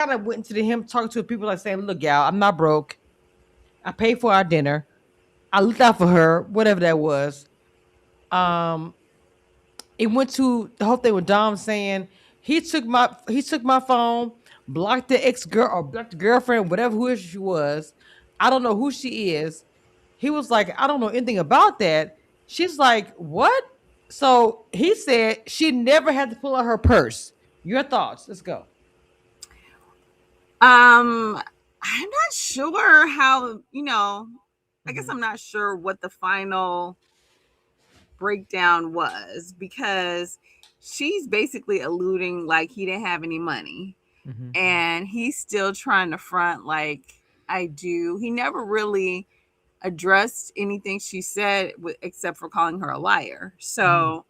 kind of went to him talking to people like saying, "Look, y'all, I'm not broke. I paid for our dinner. I looked out for her, whatever that was." Um, it went to the whole thing with Dom saying he took my phone, blocked the ex girl or blocked the girlfriend, whatever who she was. I don't know who she is. He was like, I don't know anything about that. She's like, what? So he said she never had to pull out her purse. Your thoughts? Let's go. I'm not sure how, I guess Mm-hmm. I'm not sure what the final breakdown was because she's basically alluding like he didn't have any money Mm-hmm. and he's still trying to front like I do. He never really addressed anything she said except for calling her a liar. Mm-hmm. So,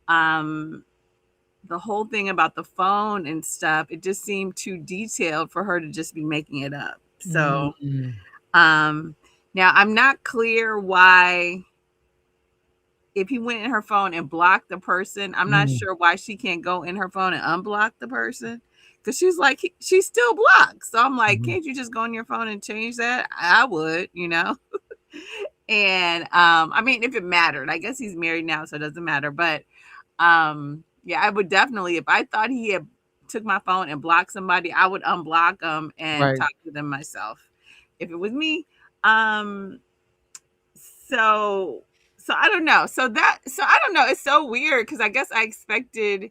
um the whole thing about the phone and stuff, it just seemed too detailed for her to just be making it up. So, Mm-hmm. um now I'm not clear why if he went in her phone and blocked the person, I'm not Mm-hmm. sure why she can't go in her phone and unblock the person because she's like she's still blocked. So I'm like, Mm-hmm. can't you just go on your phone and change that? I would, And I mean, if it mattered, I guess he's married now, so it doesn't matter. But yeah, I would definitely if I thought he had took my phone and blocked somebody, I would unblock them and Right. talk to them myself. If it was me, um, so so I don't know. So I don't know. It's so weird because I guess I expected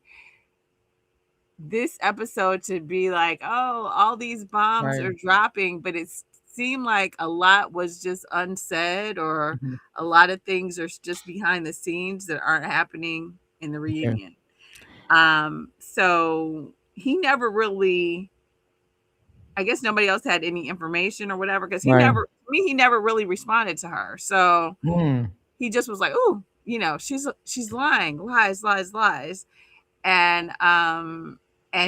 this episode to be like, oh, all these bombs Right. are dropping, but it seemed like a lot was just unsaid, or Mm-hmm. a lot of things are just behind the scenes that aren't happening in the Yeah. reunion. So he never really, I guess nobody else had any information or whatever, because Right. he never really responded to her. So Mm. he just was like, oh, she's lying, lies, lies, lies. And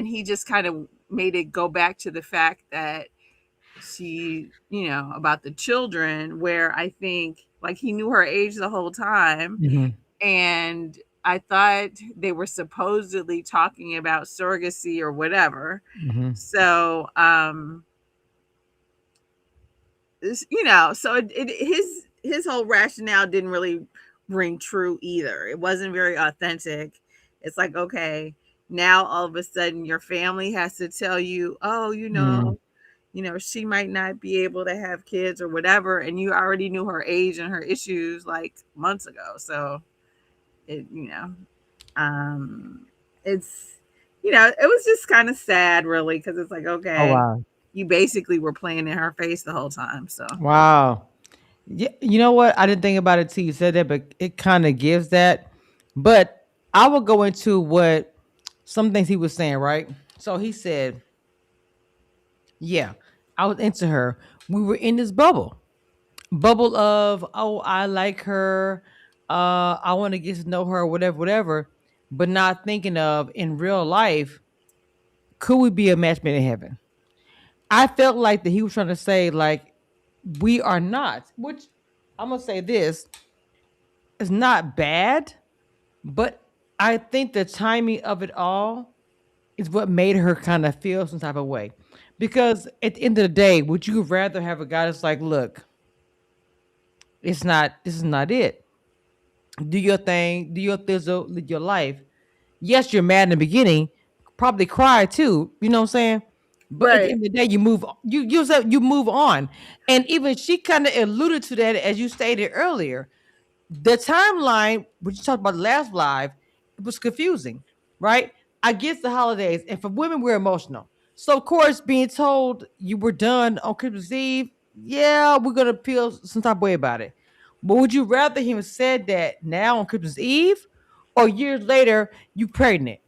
he just kind of made it go back to the fact that she, about the children, where I think like he knew her age the whole time. Mm-hmm. And I thought they were supposedly talking about surrogacy or whatever. Mm-hmm. So so his whole rationale didn't really ring true either. It wasn't very authentic. It's like, okay, now all of a sudden your family has to tell you, oh, Mm. she might not be able to have kids or whatever, and you already knew her age and her issues like months ago. So it, um it's it was just kind of sad really, because it's like, Oh okay, wow. you basically were playing in her face the whole time. So Wow. Yeah, you know what? I didn't think about it till you said that, but it kind of gives that. But I will go into what some things he was saying, right? So he said, yeah, I was into her. We were in this bubble of, oh, I like her. I want to get to know her, whatever, whatever. But not thinking of in real life, could we be a match made in heaven? I felt like that he was trying to say, like, we are not, which I'm going to say this is not bad. But I think the timing of it all is what made her kind of feel some type of way. Because at the end of the day, would you rather have a guy that's like, look, this is not it. Do your thing, do your thizzle, live your life. Yes, you're mad in the beginning, probably cry too, you know what I'm saying? But at the right. end of the day, you move you move on. And even she kind of alluded to that as you stated earlier. The timeline, which you talked about the last live, it was confusing, right? I get the holidays, and for women, we're emotional. So, of course, being told you were done on Christmas Eve, yeah, we're gonna feel some type of way about it. But would you rather him have said that now on Christmas Eve, or years later, you pregnant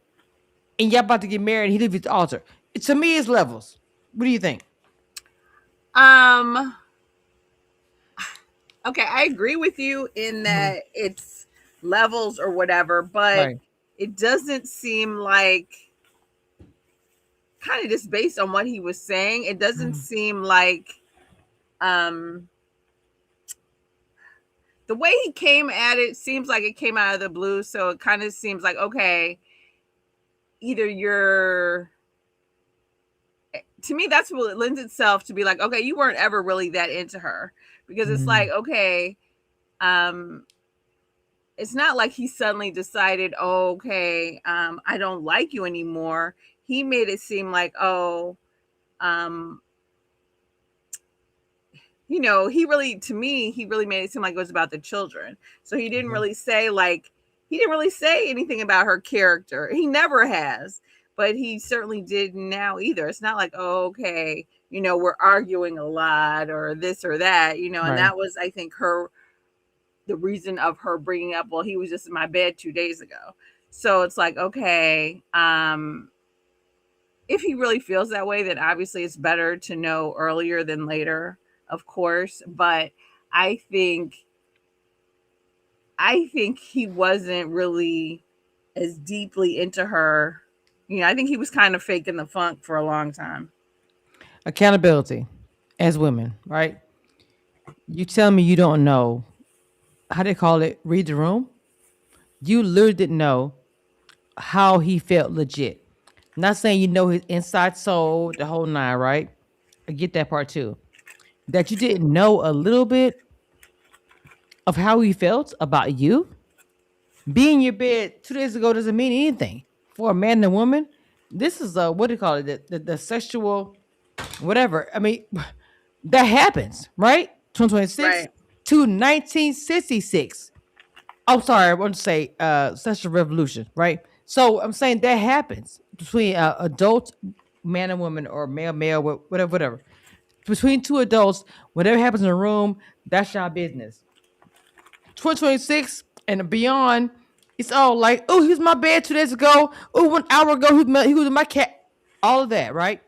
and y'all about to get married and he leaves you at the altar? To me, it's levels. What do you think? um okay, I agree with you in Mhm. that it's levels or whatever, but Right. it doesn't seem like, kind of just based on what he was saying, it doesn't Mhm. seem like um the way he came at it seems like it came out of the blue. So it kind of seems like, okay, either you're to me, that's what it lends itself to be like, okay, you weren't ever really that into her, because it's Mm-hmm. like, okay, um, it's not like he suddenly decided, oh, okay, I don't like you anymore. He made it seem like, oh, um, he really, to me, he really made it seem like it was about the children. So he didn't Okay. really say, like, he didn't really say anything about her character. He never has, but he certainly didn't now either. It's not like, oh, okay, we're arguing a lot or this or that, and Right. that was, I think, the reason of her bringing up, well, he was just in my bed 2 days ago. So it's like, okay, if he really feels that way, then obviously it's better to know earlier than later, of course. But I think I think he wasn't really as deeply into her. I think he was kind of faking the funk for a long time. Accountability as women, right? You tell me you don't know how they call it, read the room. You literally didn't know how he felt legit. Not saying you know his inside soul, the whole nine, right? I get that part too. That you didn't know a little bit of how he felt about you. Being in your bed 2 days ago doesn't mean anything for a man and a woman. This is what do you call it? The sexual whatever. I mean, that happens, right? 2026 Right. to 1966. I'm sorry, I want to say sexual revolution, right? So I'm saying that happens between adult man and woman or male male whatever whatever. Between two adults, whatever happens in the room, that's your business. 2026 and beyond, it's all like, oh, he was in my bed 2 days ago. Oh, 1 hour ago, he was in my cat. All of that, right?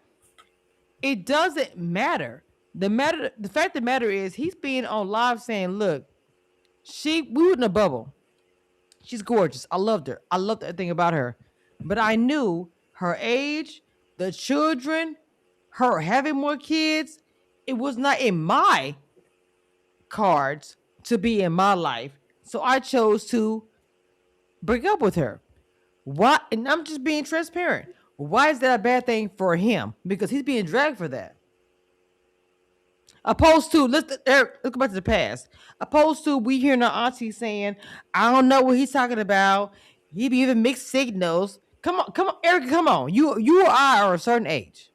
It doesn't matter. The fact of the matter is, he's being on live saying, look, we were in a bubble. She's gorgeous. I loved her. I loved everything about her. But I knew her age, the children, her having more kids, it was not in my cards to be in my life. So I chose to break up with her. Why? And I'm just being transparent. Why is that a bad thing for him? Because he's being dragged for that. Opposed to let's go back to the past. Opposed to we hearing our auntie saying, "I don't know what he's talking about. He be even mixed signals." Come on, Erica, come on. You or I are a certain age.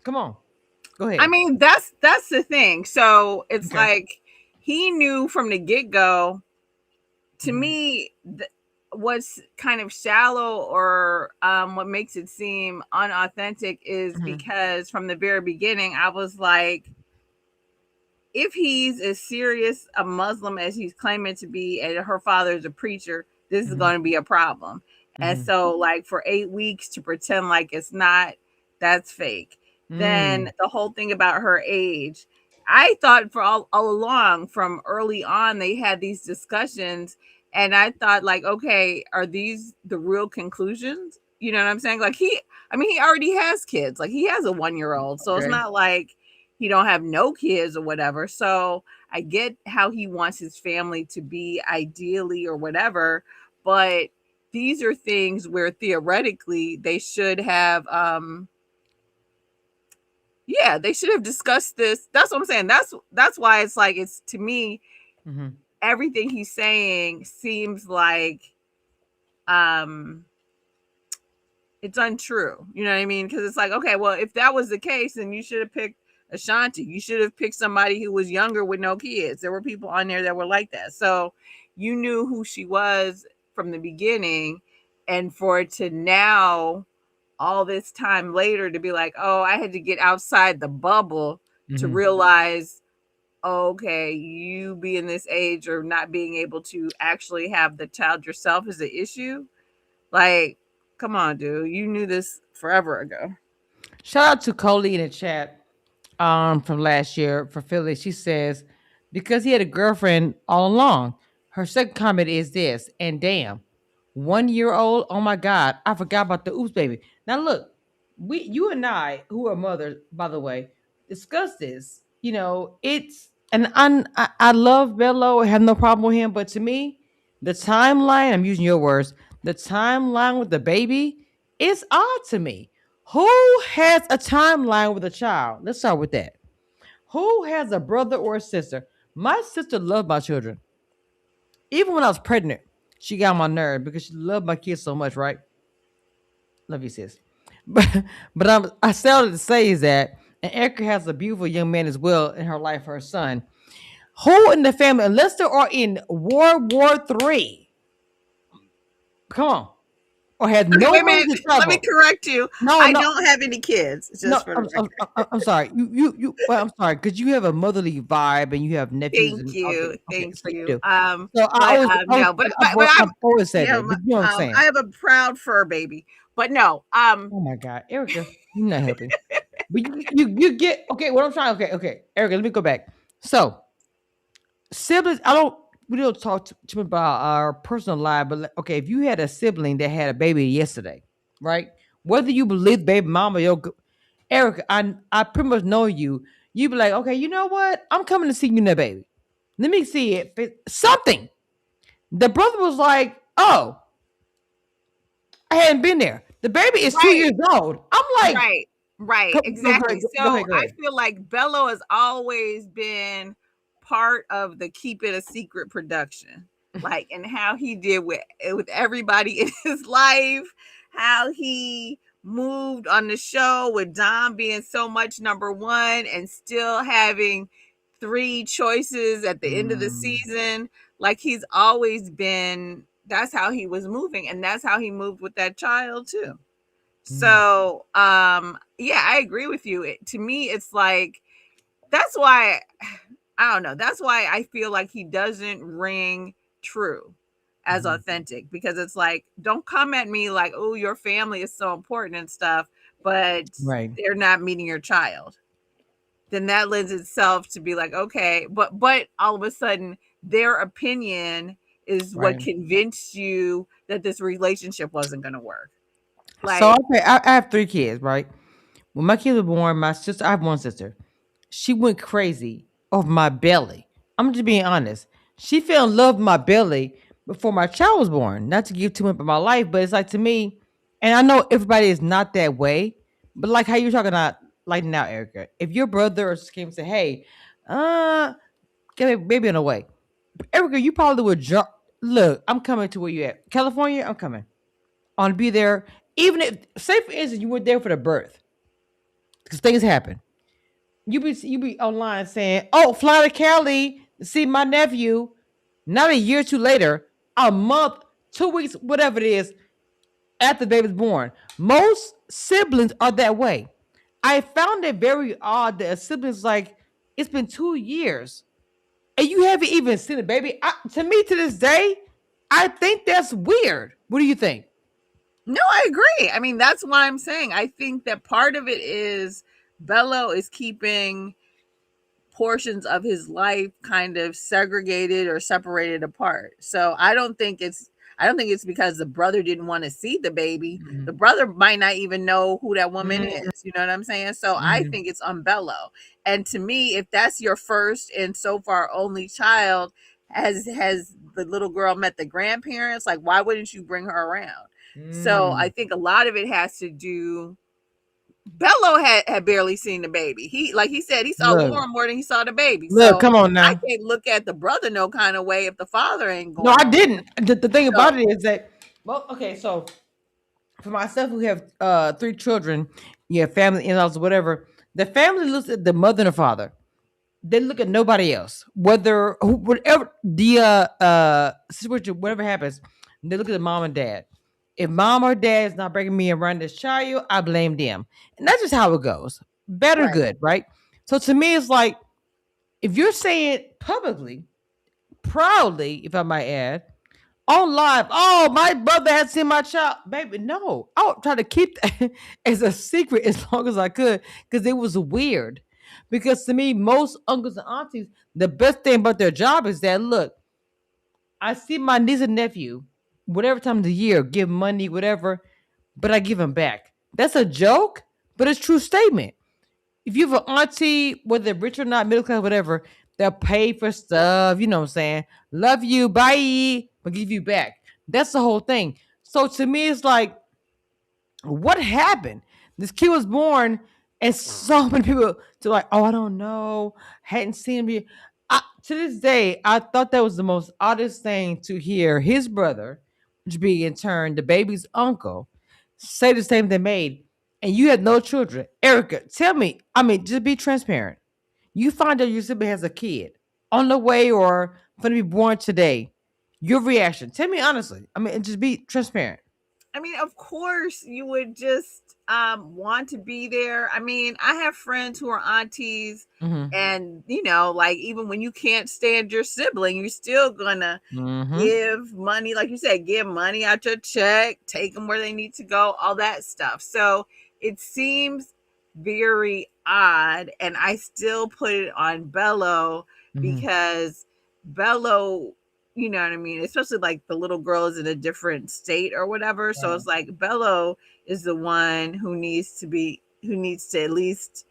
Come on, go I ahead. mean, that's the thing. So it's Okay. like he knew from the get go. To Hmm. me, what's kind of shallow, or what makes it seem unauthentic, is Hmm. because from the very beginning, I was like, if he's as serious a Muslim as he's claiming to be, and her father is a preacher, this is Hmm. going to be a problem. And Hmm. so, like, for 8 weeks to pretend like it's not, that's fake. Then Mm. the whole thing about her age, I thought for all along, from early on, they had these discussions, and I thought, like, okay, are these the real conclusions? You know what I'm saying? Like, I mean, he already has kids. Like, he has a 1 year old, so it's Okay. not like he don't have no kids or whatever. So I get how he wants his family to be ideally or whatever, but these are things where theoretically they should have yeah, they should have discussed this. That's what I'm saying. That's why it's like, it's, to me, Hmm. everything he's saying seems like um it's untrue. You know what I mean? Because it's like, okay, well, if that was the case, then you should have picked Ashanti. You should have picked somebody who was younger with no kids. There were people on there that were like that. So you knew who she was from the beginning. And for it to now, all this time later, to be like, oh, I had to get outside the bubble to Hmm. realize, oh, okay, you being this age or not being able to actually have the child yourself is an issue. Like, come on, dude. You knew this forever ago. Shout out to Coley in the chat from last year for Philly. She says, because he had a girlfriend all along. Her second comment is this, and damn, 1 year old. Oh my God, I forgot about the oops baby. Now look, you and I, who are mothers, by the way, discuss this. It's and I love Bello. I have no problem with him, but to me, the timeline. I'm using your words. The timeline with the baby is odd to me. Who has a timeline with a child? Let's start with that. Who has a brother or a sister? My sister loved my children. Even when I was pregnant, she got on my nerve because she loved my kids so much, right? Love you, sis. But I started to say is that, and Erica has a beautiful young man as well in her life, her son. Who in the family, unless they are in World War III, come on, or has Okay, no wait a money minute. to Let me travel? correct you. No, I no, don't have any kids, no. just for the I'm record. sorry. Well, I'm sorry because you have a motherly vibe and you have nephews Thank and okay, you, okay, thank so you you. do. So No, I've I'm always said yeah, that, but you know what I'm I saying. have a proud fur baby, but no, Oh my God, Erica, you're not helping. But you get okay. What I'm trying. Okay, okay, Erica, let me go back. So siblings, I don't. We don't talk too much about our personal life, but okay, if you had a sibling that had a baby yesterday, right? Whether you believe baby mama, Erica, I pretty much know you. You be like, okay, you know what? I'm coming to see you and that baby. Let me see it. Something. The brother was like, oh, I hadn't been there. The baby is 2 years right. old. I'm like, Right, right, go exactly. ahead, go So ahead, go I ahead. feel like Bello has always been part of the keep it a secret production, like and how he did with everybody in his life, how he moved on the show with Dom being so much number one and still having three choices at the end of the Mm, season. Like he's always been. That's how he was moving, and that's how he moved with that child too. mm, So, yeah, I agree with you. To me, it's like that's why I don't know. That's why I feel like he doesn't ring true as mhm. authentic because it's like don't come at me like, "Oh, your family is so important and stuff," but Right, they're not meeting your child. Then that lends itself to be like, "Okay, but all of a sudden their opinion is what right. convinced you that this relationship wasn't going to work." So Like, okay, I have 3 kids, right? When my kids were born, my sister, I have one sister. She went crazy over my belly. I'm just being honest. She fell in love with my belly before my child was born. Not to give too much about my life, but it's like to me, and I know everybody is not that way, but like how you're talking about like now, Erica. If your brother or sister came and say, "Hey, get a baby on the way," Erica, you probably would jump. Look, I'm coming to where you at, California. I'm coming. I want to be there. Even if, say for instance, you were there for the birth, because things happen. You be online saying, "Oh, fly to Cali to see my nephew." Not a year or two later, a month, 2 weeks, whatever it is, after the baby's born. Most siblings are that way. I found it very odd that a sibling's like, it's been 2 years and you haven't even seen a baby. To me, to this day, I think that's weird. What do you think? no, I agree. I mean, that's what I'm saying. I think that part of it is Bello is keeping portions of his life kind of segregated or separated apart. So I don't think it's because the brother didn't want to see the baby. The Mhm. brother might not even know who that woman Mhm. is. You know what I'm saying? So I Mhm. think it's on Bello. And to me, if that's your first and so far only child, has the little girl met the grandparents? Like, why wouldn't you bring her around? So I Mm. think a lot of it has to do. Bello had barely seen the baby. He like he said he saw Look, Lauren more than he saw the baby. look, So come on I now. can't look at the brother no kind of way if the father ain't No, going I nowhere. didn't. The thing about So it is that, well, okay, so for myself who have 3 children, yeah, family in-laws, whatever, the family looks at the mother and the father. They look at nobody else. Whatever the situation, whatever happens, they look at the mom and dad. If mom or dad is not bringing me around this child, I blame them. And that's just how it goes. Bad or right. good, right? So to me, it's like if you're saying publicly, proudly, if I might add, on live. Oh, my brother had seen my child. Baby, no. I would try to keep that as a secret as long as I could because it was weird. Because to me, most uncles and aunties, the best thing about their job is that look, I see my niece and nephew, whatever time of the year, give money, whatever, but I give them back. That's a joke, but it's a true statement. If you have an auntie, whether rich or not, middle class, whatever, they'll pay for stuff. You know what I'm saying? Love you, bye, but give you back. That's the whole thing. So to me, it's like, what happened? This kid was born, and so many people to like, oh, I don't know, hadn't seen him. To this day, I thought that was the most oddest thing to hear his brother, which be in turn the baby's uncle, say the same they made, and you had no children. Erica, tell me, I mean, just be transparent. You find out your sibling has a kid on the way or going to be born today. Your reaction. Tell me honestly. I mean, just be transparent. I mean, of course, you would just want to be there. I mean, I have friends who are aunties, Mm-hmm. and like even when you can't stand your sibling, you're still gonna Mm-hmm. give money, like you said, give money out your check, take them where they need to go, all that stuff. So it seems very odd, and I still put it on Bello Mm-hmm. because Bello, you know what I mean, especially like the little girl is in a different state or whatever. So Right. it's like Bello is the one who needs to at least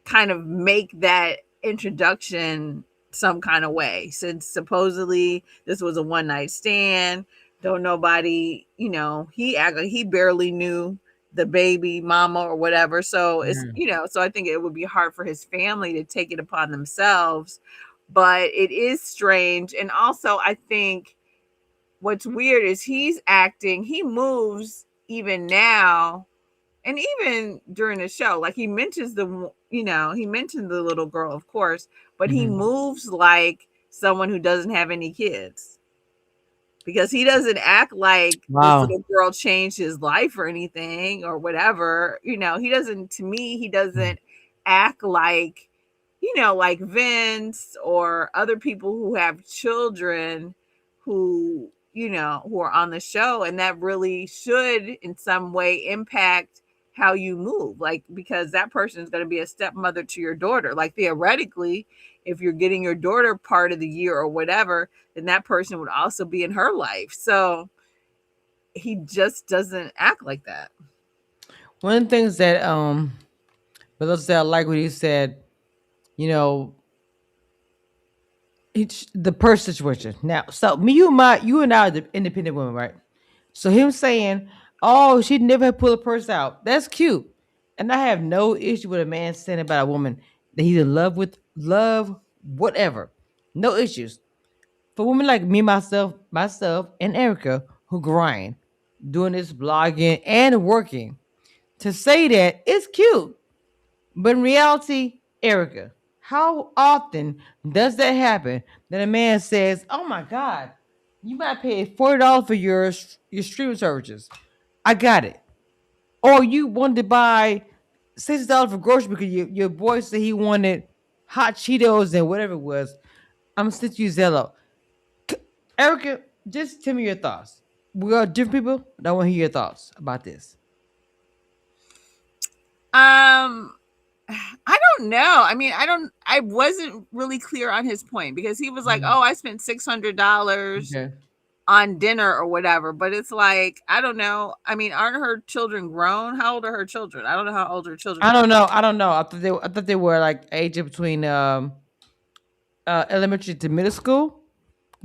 kind of make that introduction some kind of way, since supposedly this was a one night stand. Don't nobody, he acted like he barely knew the baby mama or whatever. So it's, Yeah. so I think it would be hard for his family to take it upon themselves. But it is strange. And also, I think what's weird is he moves even now, and even during the show, like he mentioned the little girl, of course, but he Mm-hmm. moves like someone who doesn't have any kids, because he doesn't act like this Wow. little girl changed his life or anything or whatever. He doesn't, to me, he doesn't act like, like Vince or other people who have children who are on the show, and that really should in some way impact how you move, like, because that person is going to be a stepmother to your daughter. Like, theoretically, if you're getting your daughter part of the year or whatever, then that person would also be in her life. So he just doesn't act like that. One of the things that but let's say I like what he said, you know, the purse situation. Now, so you and I are the independent women, right? So him saying, "Oh, she never pull a purse out." That's cute, and I have no issue with a man saying about a woman that he's in love with, love whatever, no issues. For women like me, myself, and Erica who grind, doing this blogging and working, to say that it's cute, but in reality, Erica, how often does that happen that a man says, "Oh my God, you might pay $40 for your streaming services. I got it." Or you wanted to buy $60 for groceries because your boy said he wanted hot Cheetos and whatever it was. I'm gonna send you Zello. C- Erica, just tell me your thoughts. We are different people, but I want to hear your thoughts about this. Um, I don't know. I mean, I wasn't really clear on his point, because he was like, Mhm. "Oh, I spent $600 Okay. on dinner or whatever." But it's like, I don't know. I mean, aren't her children grown? How old are her children? I don't know how old her children I are. don't know. I don't know. I thought they were like age of between elementary to middle school.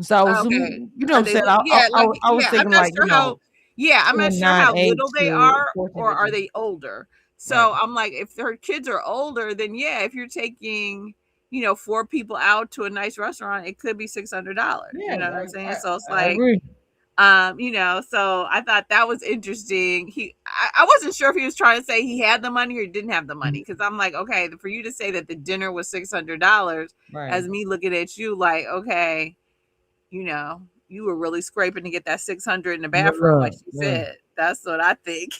So I was, Okay. you know what Are I'm they saying. yeah, like, I was yeah, I'm thinking not like sure how yeah, I'm not 10, sure 9, how 8 little they to are, 14, or are 15. they older? Right. So I'm like, if her kids are older, then yeah, if you're taking, four people out to a nice restaurant, it could be $600. You Yeah, know what I'm saying? So it's I like, agree. so I thought that was interesting. I wasn't sure if he was trying to say he had the money or he didn't have the money, Mhm. because I'm like, okay, for you to say that the dinner was $600, Right. as me looking at you like, okay, you were really scraping to get that 600 in the bathroom, like Look, she look. said. That's what I think.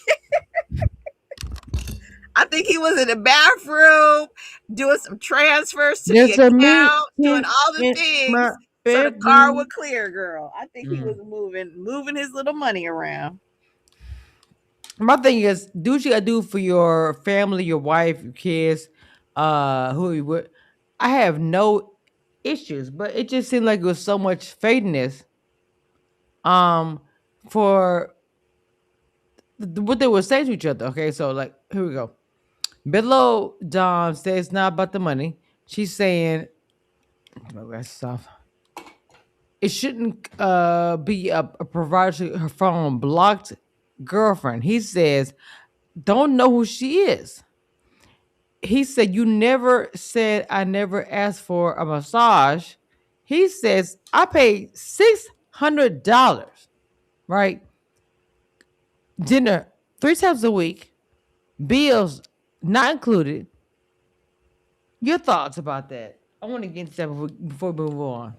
I think he was in the bathroom doing some transfers to the There's a account, doing meeting all the in my things so the car bedroom. would clear, girl. I think he was Mm. moving his little money around. My thing is, do what you gotta do for your family, your wife, your kids, who you would. I have no issues, but it just seemed like it was so much fakeness. Um, for what they were saying to each other. Okay, so like here we go. Below Dom says it's not about the money. She's saying my glasses off. It shouldn't be a provider to her phone blocked girlfriend. He says don't know who she is. He said, "You never said I never asked for a massage." He says, "I paid $600, right? Dinner 3 times a week, bills not included." Your thoughts about that? I want to get into that before we move on.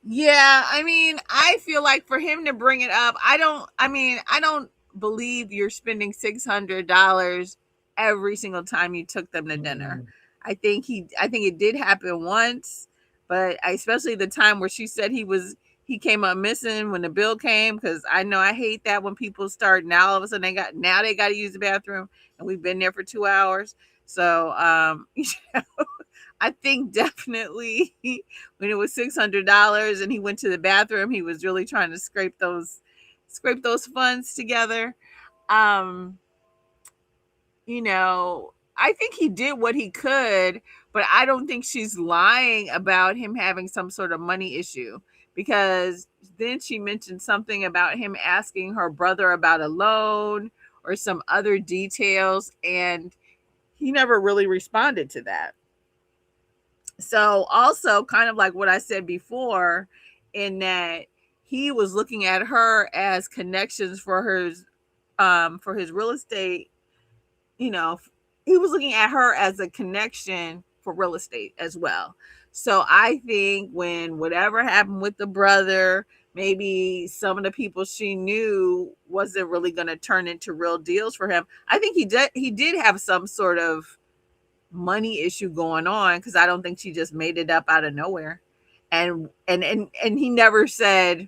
Yeah, I mean, I feel like for him to bring it up, I don't believe you're spending $600 every single time you took them to dinner. Mm-mm. I think it did happen once, but especially the time where she said he came up missing when the bill came, because I know I hate that when people start now all of a sudden they got to use the bathroom, and we've been there for 2 hours. So I think definitely when it was $600 and he went to the bathroom, he was really trying to scrape those funds together. Um, I think he did what he could, but I don't think she's lying about him having some sort of money issue, because then she mentioned something about him asking her brother about a loan or some other details, and he never really responded to that. So also kind of like what I said before, in that he was looking at her as connections for his real estate, you know, he was looking at her as a connection for real estate as well. So I think when whatever happened with the brother, maybe some of the people she knew wasn't really going to turn into real deals for him. I think he did have some sort of money issue going on, because I don't think she just made it up out of nowhere. And he never said,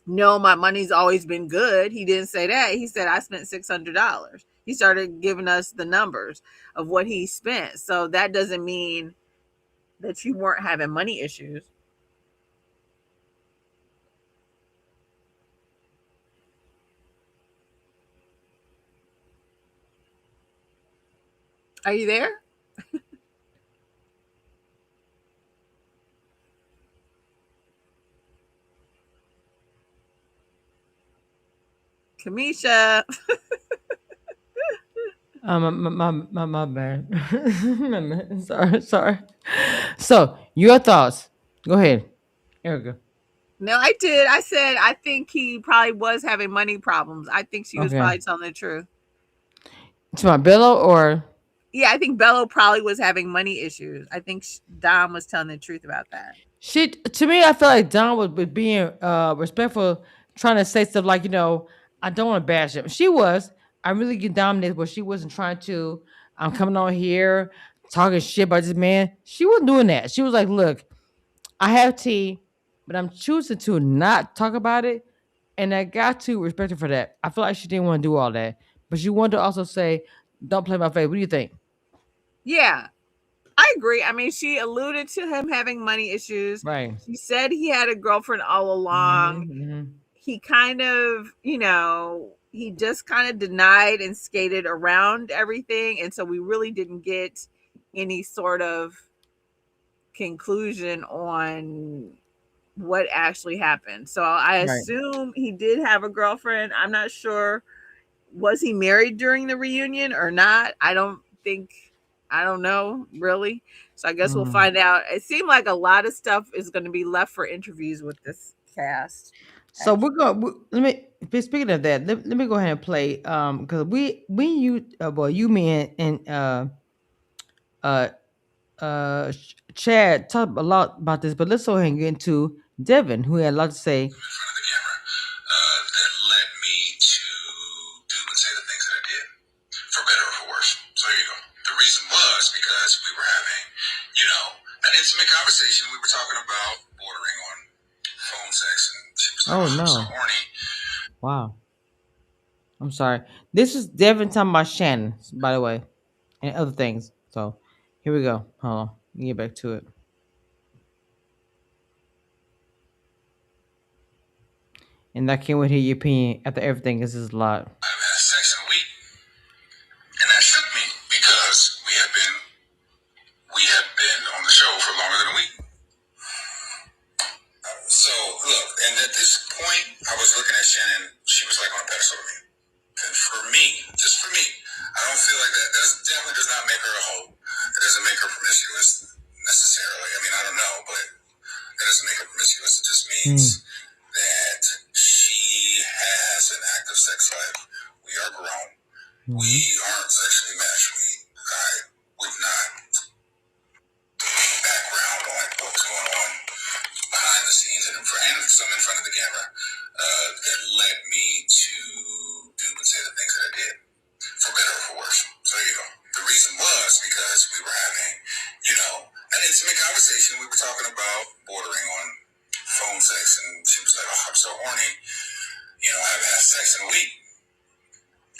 no, my money's always been good. He didn't say that. He said I spent $600. He started giving us the numbers of what he spent. So that doesn't mean that you weren't having money issues. Are you there? Kamisha. My bad. My bad. Sorry, sorry. So, your thoughts? Go ahead, Erica. No, I did. I said I think he probably was having money problems. I think she was Okay. probably telling the truth. To my Billo or Yeah, I think Bello probably was having money issues. I think Dom was telling the truth about that. she? To me, I feel like Don was being respectful, trying to say stuff like, I don't want to bash him. She was. I really get dominated, but she wasn't trying to. I'm coming on here talking shit about this man. She wasn't doing that. She was like, look, I have tea, but I'm choosing to not talk about it. And I got to respect her for that. I feel like she didn't want to do all that. But she wanted to also say, don't play my face. What do you think? Yeah, I agree. I mean, she alluded to him having money issues. Right. She said he had a girlfriend all along. Mm-hmm. He kind of, he just kind of denied and skated around everything. And so we really didn't get any sort of conclusion on what actually happened. So I Right. assume he did have a girlfriend. I'm not sure, was he married during the reunion or not? I don't know really. So I guess we'll Mm. find out. It seemed like a lot of stuff is going to be left for interviews with this cast, So we're actually. going. Let me. Speaking of that, let me go ahead and play. Because we you well you me uh Chad talked a lot about this, but let's go ahead and get into Devin, who had a lot to say. In front of the camera, that led me to do and say the things that I did, for better or for worse. So here you go. The reason was because we were having, an intimate conversation. We were talking about bordering on phone sex, and she was like, "Oh, I'm so no horny." Wow. I'm sorry. This is Devin talking about Shannon, by the way, and other things. So here we go. Hold on. Let me get back to it. And I can't wait to hear your opinion after everything. This is a lot. I've had sex in a week, and that shook me because we have been on the show for longer than a week. So look, and at this point, I was looking at Shannon. She was like on a pedestal to me. And for me, not make her a hoe. It doesn't make her promiscuous necessarily. I mean, I don't know, but it doesn't make her promiscuous. It just means that she has an active sex life. We are grown. We aren't sexually meshed. I would not background on what's going on behind the scenes and some in front of the camera that led me to do and say the things that I did, for better or for worse. So there you go. The reason was because we were having, an intimate conversation. We were talking about bordering on phone sex, and she was like, "Oh, I'm so horny. I haven't had sex in a week,"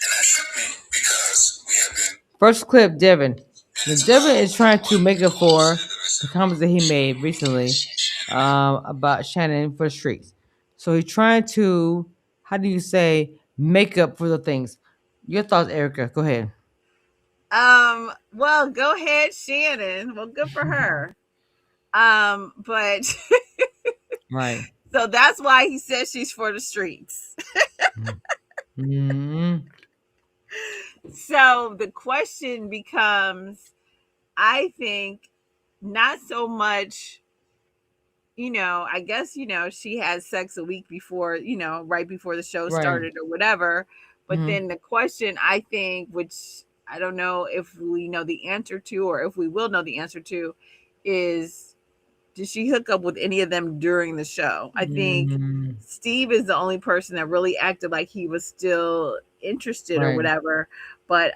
and that shook me because we have been. First clip, Devin. And Now, it's Devin about is trying to what make up goes for into this. the comments that he made recently about Shannon for the streets. So he's trying to, how do you say, make up for the things. Your thoughts, Erica? Go ahead. Well, go ahead, Shannon. Well, good for her. But Right. so that's why he says she's for the streets. Mm-hmm. So the question becomes, I think, not so much, I guess, she had sex a week before, right before the show Right. started or whatever. But Mm-hmm. then the question, I think, which I don't know if we know the answer to, or if we will know the answer to, is, did she hook up with any of them during the show? I think Mm-hmm. Steve is the only person that really acted like he was still interested or Right. whatever. But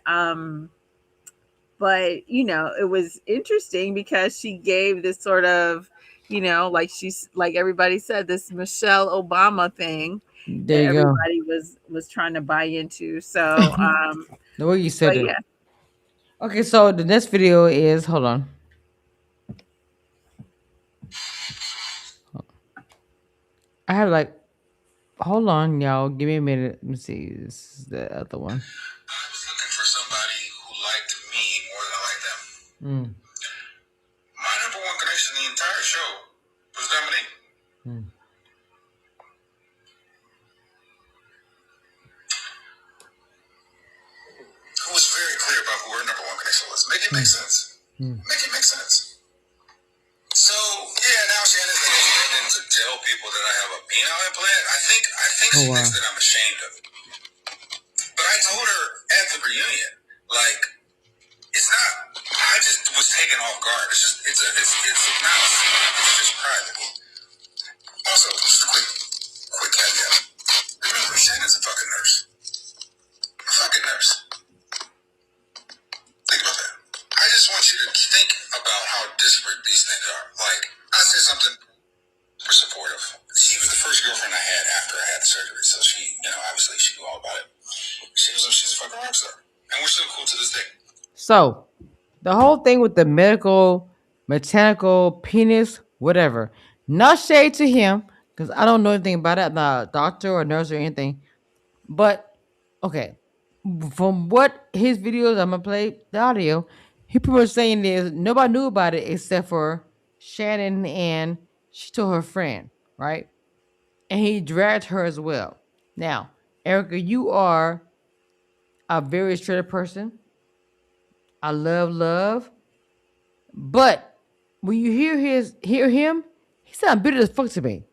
it was interesting because she gave this sort of, like she's like everybody said, this Michelle Obama thing There that you go. everybody was trying to buy into. So The way you said but it. yeah. Okay, so the next video is, hold on. I have like, hold on, y'all. Give me a minute. Let me see. This is the other one. I was looking for somebody who liked me more than I liked them. Mm. My number one connection the entire show was Dominique, Mm. who was very clear about who her number one connection was. Make it make sense. Mm. Make it make sense. So yeah, now Shannon's threatening to tell people that I have a penile implant. I think Oh she wow. thinks that I'm ashamed of it. But I told her at the reunion, like, it's not. I just was taken off guard. It's not. It's just private. Also, just a quick caveat. Remember, Shannon's a fucking nurse. A fucking nurse. Think about that. I just want you to think about how disparate these things are. Like, I said something super supportive. She was the first girlfriend I had after I had the surgery, so she, obviously she knew all about it. She's a fucking rock star, and we're still cool to this day. So the whole thing with the medical, mechanical, penis, whatever. Not shade to him, because I don't know anything about it. I'm not a doctor or nurse or anything. But okay. From what his videos, I'm gonna play the audio. He pretty much saying is nobody knew about it except for Shannon, and she told her friend, right? And he dragged her as well. Now, Erica, you are a very straight person. I love, but when you hear him, he sounds bitter as fuck to me.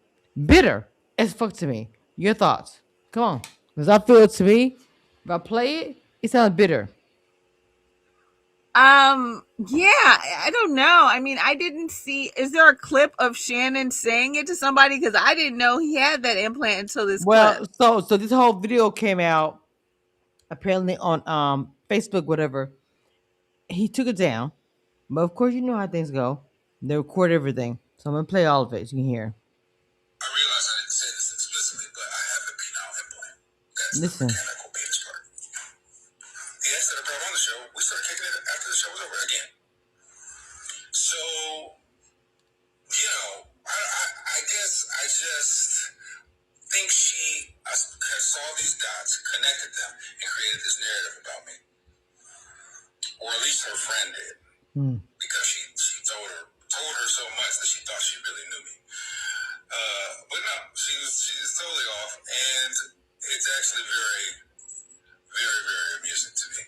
Bitter as fuck to me. Your thoughts? Come on, because I feel it to me. If I play it, it sounds bitter. Yeah, I don't know. I mean, I didn't see, is there a clip of Shannon saying it to somebody? Because I didn't know he had that implant until this clip. Well, so this whole video came out apparently on Facebook, whatever. He took it down, but of course you know how things go. They record everything, so I'm gonna play all of it so you can hear. I realize I didn't say this explicitly, but I have the penile implant. That's the Listen. mechanical penis part. The ex that I brought on the show, we started kicking it after the show was over again. So, I guess I just think she saw these dots, connected them, and created this narrative about me. Or at least her friend did. Hmm. Because she told her so much that she thought she really knew me. But no, she's totally off, and it's actually very, very, very amusing to me.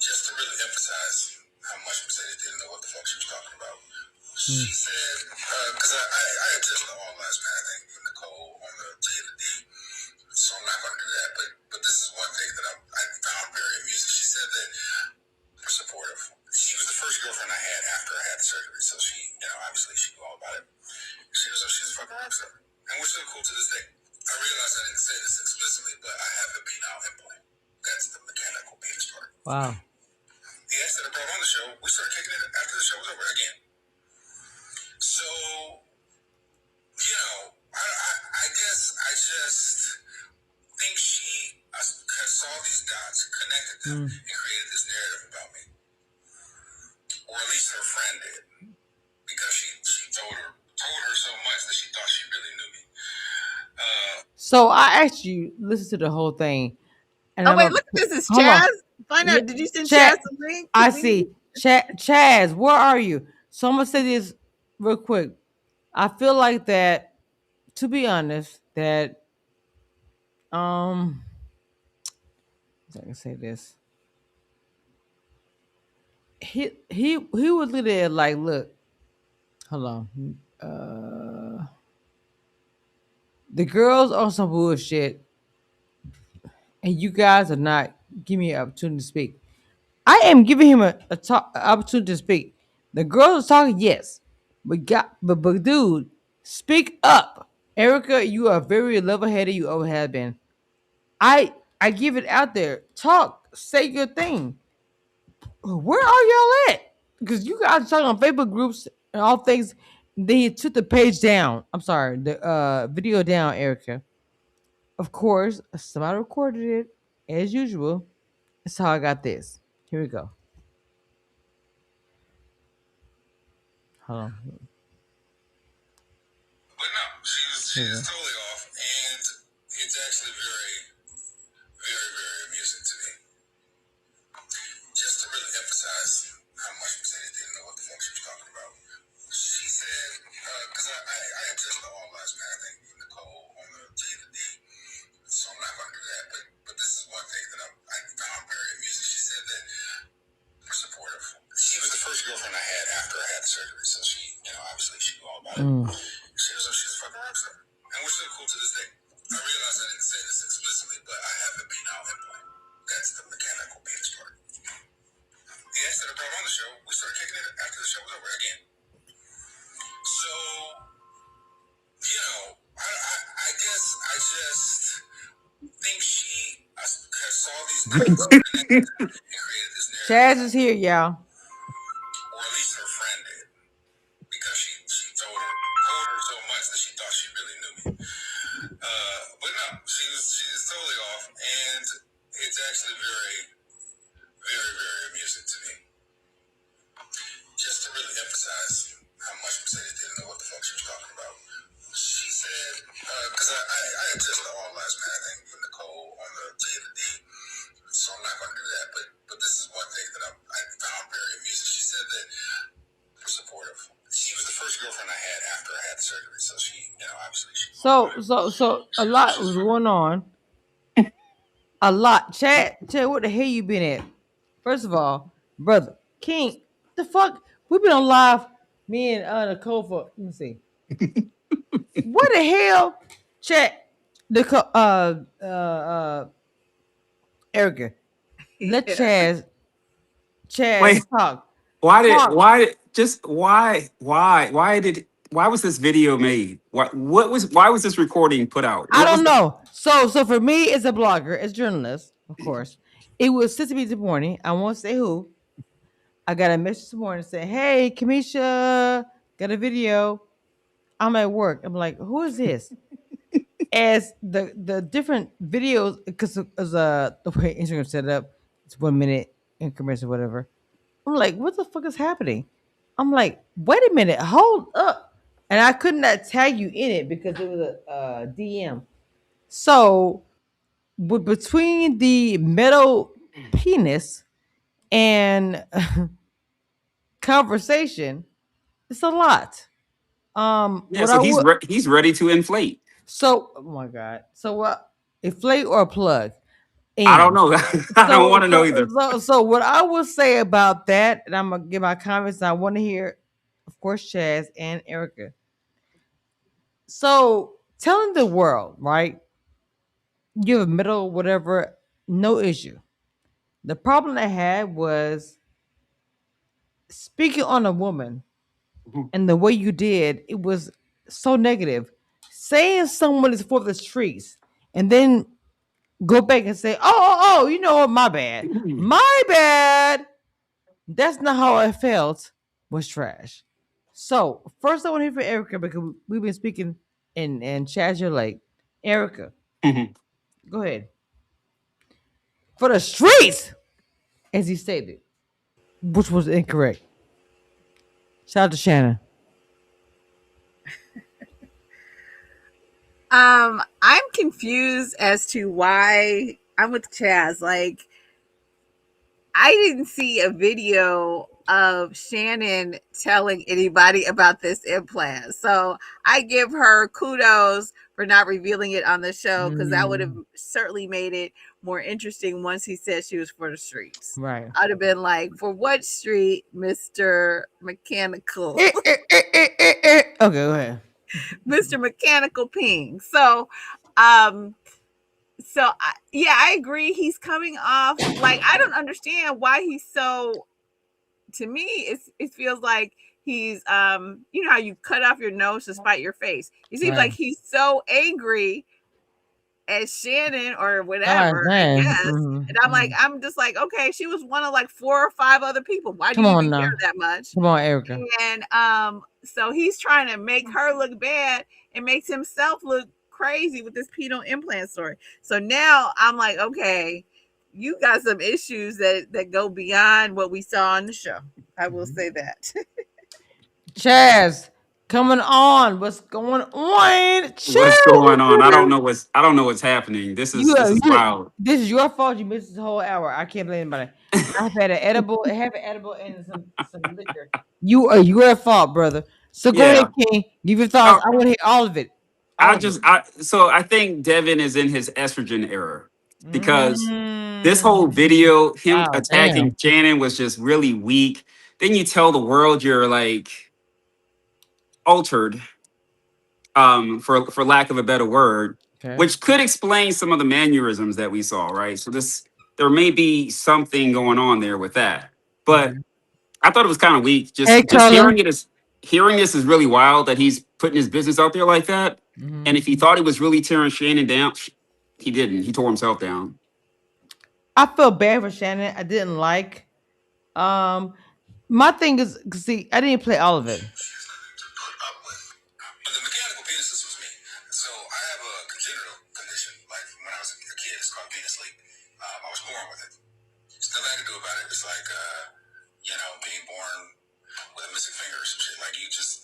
Just to really emphasize how much Mercedes didn't know what the fuck she was talking about. Mm. She said, because I had just the all last night, I think, with Nicole on the J to D, so I'm not going to do that. But this is one thing that I found very amusing. She said that we're supportive. She was the first girlfriend I had after I had the surgery, so she, obviously she knew all about it. She's a fucking rock star, and we're still cool to this day. I realize I didn't say this explicitly, but I have a penile implant. That's the mechanical penis part. Wow. The ex that I brought on the show, we started kicking it after the show was over again. So, I guess I just think she saw these dots, connected them, Mm. and created this narrative about me. Or at least her friend did. Because she told her so much that she thought she really knew me. So I asked you listen to the whole thing, and Oh I'm wait, a look at this. Is hold on. Chaz? Find Yeah, out. Did you send Chaz chat. a link? I Because we need. see. Chaz, where are you? So I'm gonna say this real quick. I feel like that. To be honest, that I can say this. He was literally like, look, hold on. The girls on some bullshit, and you guys are not giving me an opportunity to speak. I am giving him opportunity to speak. The girls are talking, yes, but dude, speak up, Erica. You are very level headed. You always have been. I give it out there. Talk, say your thing. Where are y'all at? Because you guys are talking on Facebook groups and all things. They took the page down. I'm sorry, the video down, Erica. Of course, somebody recorded it as usual. That's how I got this. Here we go. Hold on. But no, she Here we was go. totally off, and it's actually very, very, very amusing to me. Just to really emphasize how much Mercedes didn't know what the fuck she was talking about. She said, because I had just the all last night, I think, with Nicole on the J to D, so I'm not going to do that. But this is one thing that I found very amusing. She said that we're supportive. She was the first girlfriend I had after I had the surgery, so she, obviously she knew all about it. Mm. She's a fucking rock star, and we're still cool to this day. I realize I didn't say this explicitly, but I have a penile implant. That's the mechanical penis part. The ex that I brought on the show, we started kicking it after the show was over again. So, I guess I just think she saw these dots and created this Chaz narrative, is here, y'all. or at least her friend did, because she told her so much that she thought she really knew me. But no, she's totally off, and it's actually very, very, very amusing to me. Just to really emphasize how much Mercedes didn't know what the fuck she was talking about. She said, because I had just the all last night, I think, with Nicole on the J to D, so I'm not going to do that. But this is one thing that I found very amusing. She said that we're supportive. She was the first girlfriend I had after I had the surgery, so she, obviously she. So a lot was going on. A lot. Chad, what the hell you been at? First of all, brother, King, the fuck? We've been on live, me and Nicole for let me see. What the hell? Chad, Nicole, Erica, let Yeah. Chaz Wait, talk. Talk. why was this video made? Why was this recording put out? I What don't was know. So for me as a blogger, as a journalist, of course, it was 6 me this morning. I won't say who. I got a message this morning saying, "Hey, Kamisha, got a video." I'm at work. I'm like, "Who is this?" As the different videos, because as the way Instagram set up, it's 1 minute increments or whatever. I'm like, "What the fuck is happening?" I'm like, "Wait a minute, hold up," and I could not tag you in it because it was a DM. So between the metal penis and conversation, it's a lot. Yeah, What so I would he's ready to inflate. so oh my god. So what? A flake or a plug? I don't end. know. I don't So, want to know so, either. so what I will say about that, and I'm gonna give my comments. And I want to hear, of course, Chaz and Erica. So, telling the world, right? You have a middle, whatever, no issue. The problem I had was speaking on a woman, and the way you did, it was so negative. Saying someone is for the streets, and then go back and say, you know what, my bad, my bad. That's not how I felt. Was trash. So first, I want to hear from Erica because we've been speaking in Chaz, you're like, Erica, go ahead for the streets, as he stated, which was incorrect. Shout out to Shannon. I'm confused as to why I'm with Chaz. Like, I didn't see a video of Shannon telling anybody about this implant. So I give her kudos for not revealing it on the show because that would have Mm, certainly made it more interesting once he said she was for the streets. right. I'd have been like, for what street, Mr. Mechanical? Okay, go ahead. Mr. Mechanical Ping. Um, yeah, I agree. He's coming off like I don't understand why he's so. To me, it feels like he's you know how you cut off your nose to spite your face. It seems Right. like he's so angry as Shannon or All right, whatever, I man. guess. And I'm just like, okay, she was one of like 4 or 5 other people. Why do Come you on even care now. that much? Come on, Erica. And so he's trying to make her look bad and makes himself look crazy with this penile implant story. So now I'm like, okay, you got some issues that go beyond what we saw on the show. I will say that. Chaz, coming on. What's going on? What's Chaz, going on? I don't know what's happening. This is you. wild. This is your fault. You missed this whole hour. I can't blame anybody. I've had an edible, and some liquor. You are at fault, brother. So go ahead, Yeah. King. Give your thoughts. Oh, I want to hear all of it. All I of it. just I so I think Devin is in his estrogen era because this Mm, whole video, him wow, damn. attacking Shannon, was just really weak. Then you tell the world you're like altered, for lack of a better word, Okay. which could explain some of the mannerisms that we saw, right? So this there may be something going on there with that. But Okay. I thought it was kind of weak. Hey, Just Carla. hearing this is really wild that he's putting his business out there like that. And Hmm. if he thought he was really tearing Shannon down, he didn't. He tore himself down. I felt bad for Shannon. I didn't like. Um, my thing is, 'cause see, I didn't play all of it. To put up with. But the mechanical penises was me. So I have a congenital condition. Like when I was a kid, it's called penis leak. I was born with it. Still had to do about it. It's like, being born with a missing finger or some shit. Like it's just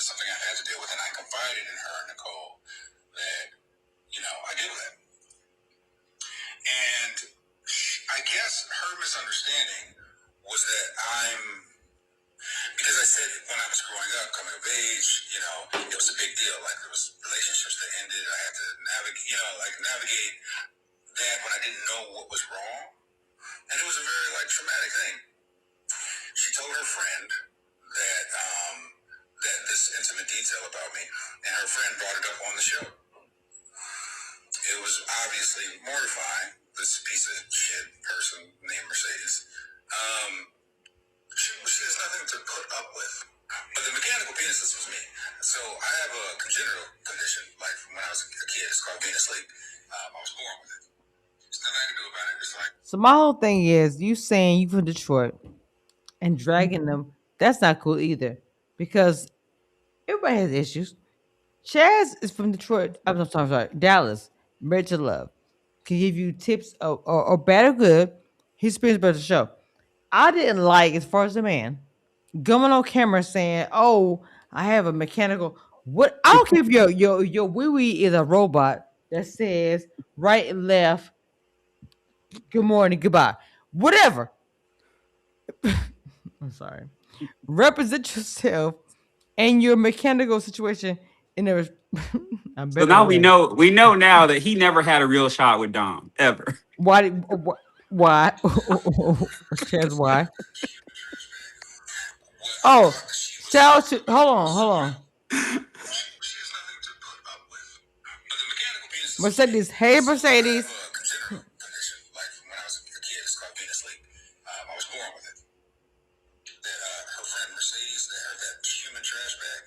something I had to deal with. And I confided in her, Nicole, that, I deal with it. And I guess her misunderstanding was that because I said when I was growing up, coming of age, it was a big deal. Like there was relationships that ended. I had to navigate that when I didn't know what was wrong. And it was a very traumatic thing. She told her friend that this intimate detail about me, and her friend brought it up on the show. It was obviously mortifying. This piece of shit person named Mercedes. She has nothing to put up with. But the mechanical penises was me. So I have a congenital condition. Like from when I was a kid, it's called penis leak. I was born with it. There's nothing I can do about it. It's like So my whole thing is, you saying you from Detroit and dragging them. That's not cool either, because everybody has issues. Chaz is from Detroit. I'm sorry, Dallas. Married to Love can give you tips or bad or good. His experience about the show. I didn't like, as far as the man, going on camera saying, "Oh, I have a mechanical." What, I don't care if your wee wee is a robot that says right and left, good morning, goodbye, whatever. I'm sorry. Represent yourself and your mechanical situation in a So better now way. we know now that he never had a real shot with Dom ever. Why? Why? Chaz, why? What I Oh, thought that she was Ciao. talking Hold about on, hold someone on. else. She has nothing to put up with. But the mechanical penis is okay. Mercedes. Hey, So I have Mercedes. a congenital condition. Like from when I was a kid, it's called penis sleep. I was born with it. That her friend Mercedes, that human trash bag.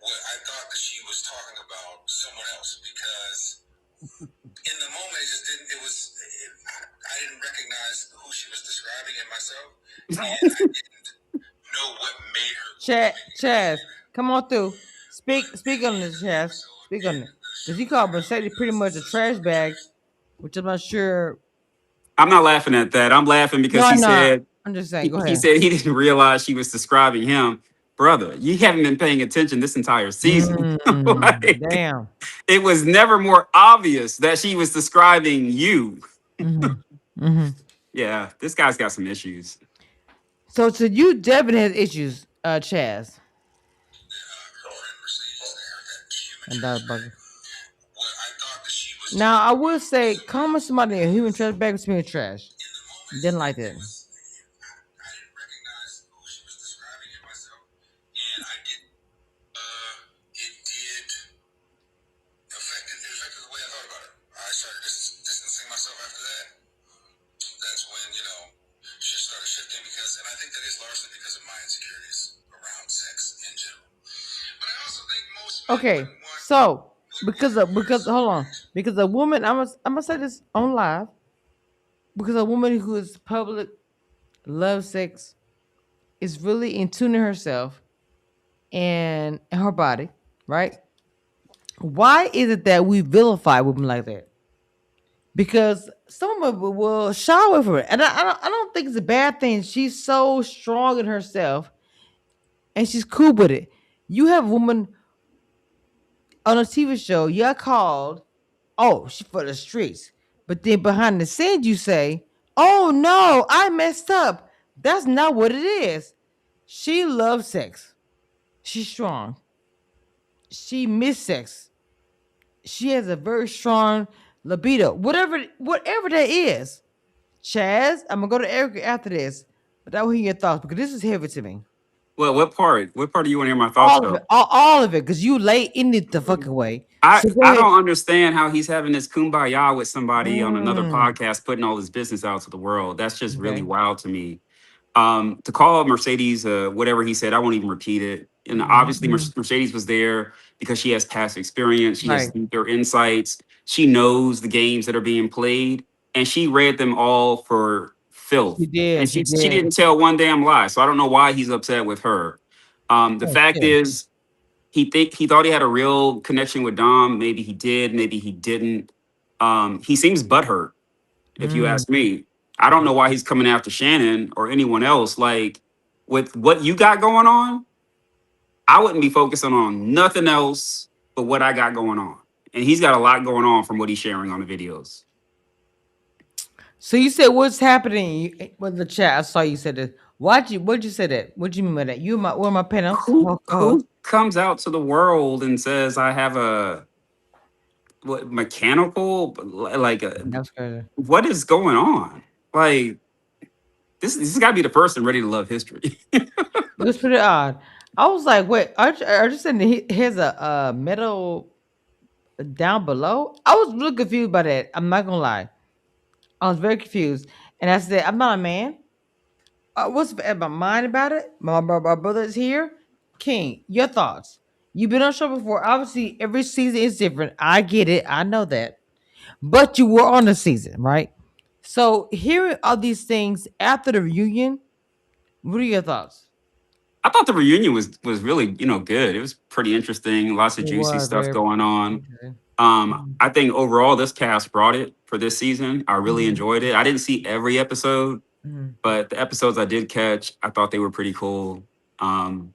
What I thought that she was talking about someone else because in the moment it just didn't. I didn't recognize who she was describing in myself, and I didn't know what made her make me Chaz, understand that. come on through. But Speak in on the this, interview Chaz. myself Speak in on it. the Because show he that called I Mercedes pretty much a says trash something bag, else. which I'm not sure. I'm not laughing at that. I'm laughing because No, he I'm not. said I'm just saying. he, Go he ahead. said he didn't realize she was describing him. Brother, you haven't been paying attention this entire season. Like, Damn. it was never more obvious that she was describing you. Hmm. Hmm. Yeah, this guy's got some issues. So you definitely has issues, Chaz. Her friend Mercedes there, that human And trash dog bag. bugger. What I thought that she was Now talking I would about say, someone calling else. somebody a human trash bag is being trash. In the moment, Didn't like that. I didn't recognize who she was describing in myself, and I did. It did affected the way I thought about it. I started distancing myself after that. That's when shit started shifting because, and I think that is largely because of my insecurities around sex in general. But I also think most men Okay, wouldn't want so their partner because to hold on, react. because a woman, I'm gonna say this on live, because a woman who is public loves sex is really in tune to herself and her body, right? Why is it that we vilify women like that? Because some of them will shy away from it, and I don't think it's a bad thing. She's so strong in herself, and she's cool with it. You have a woman on a TV show, you're called, oh, she for the streets. But then behind the scenes, you say, oh no, I messed up. That's not what it is. She loves sex. She's strong. She miss sex. She has a very strong libido. Whatever that is. Chaz, I'm gonna go to Erica after this, but I will hear your thoughts because this is heavy to me. Well, what part? What part do you want to hear my thoughts All of it, though? all of it, because you lay in it the fucking way. I So go I ahead. don't understand how he's having this kumbaya with somebody on another Mm, podcast, putting all his business out to the world. That's just really okay. wild to me. To call Mercedes whatever he said, I won't even repeat it. And obviously, Mhm. Mercedes was there because she has past experience. She has Right. deeper insights. She knows the games that are being played, and she read them all for She filth. And did. She she did. didn't tell one damn lie. So I don't know why he's upset with her. The Oh fact shit. is, he thought he had a real connection with Dom. Maybe he did. Maybe he didn't. He seems butthurt if you Mm. ask me. I don't know why he's coming after Shannon or anyone else. Like, with what you got going on, I wouldn't be focusing on nothing else but what I got going on. And he's got a lot going on from what he's sharing on the videos. So you said what's happening with the chat? I saw you said it. Why'd you say that? What do you mean by that? You my one of my panels co-host. Who comes out to the world and says I have a what, mechanical like That's crazy. what is going on? Like this has got to be the person ready to love history. It was pretty odd. I was like, wait, are you saying that here's a metal down below? I was really confused by that. I'm not gonna lie. I was very confused, and I said, I'm not a man. What's in my mind about it? My brother is here. King, your thoughts. You've been on show before. Obviously, every season is different. I get it. I know that. But you were on the season, right? So hearing all these things after the reunion, what are your thoughts? I thought the reunion was really good. It was pretty interesting. Lots of It juicy was stuff very going on. interesting. I think overall this cast brought it for this season. I really Mhm, enjoyed it. I didn't see every episode, mhm. but the episodes I did catch, I thought they were pretty cool. Um,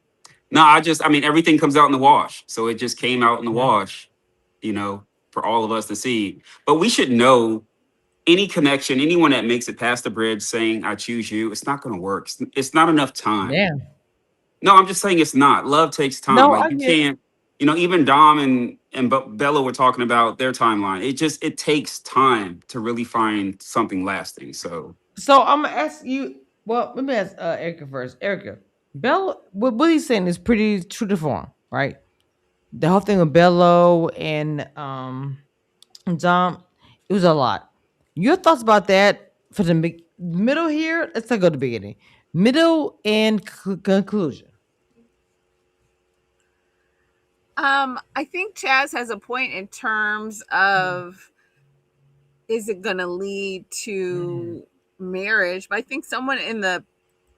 no, I mean everything comes out in the wash, so it just came out in the Yeah. wash, for all of us to see. But we should know any connection, anyone that makes it past the bridge saying "I choose you," it's not going to work. It's not enough time. Damn. No, I'm just saying it's not. Love takes time. No, Like I you get it. can't. Even Dom and Bella were talking about their timeline. It takes time to really find something lasting. So So I'm gonna ask you. Well, let me ask Erica first. Erica, Bella, what he's saying is pretty true to form, right? The whole thing with Bello and Dom, it was a lot. Your thoughts about that for the middle here? Let's not go to the beginning. Middle and conclusion. I think Chaz has a point in terms Mhm. of, is it going to lead Mhm. to marriage? But I think someone in the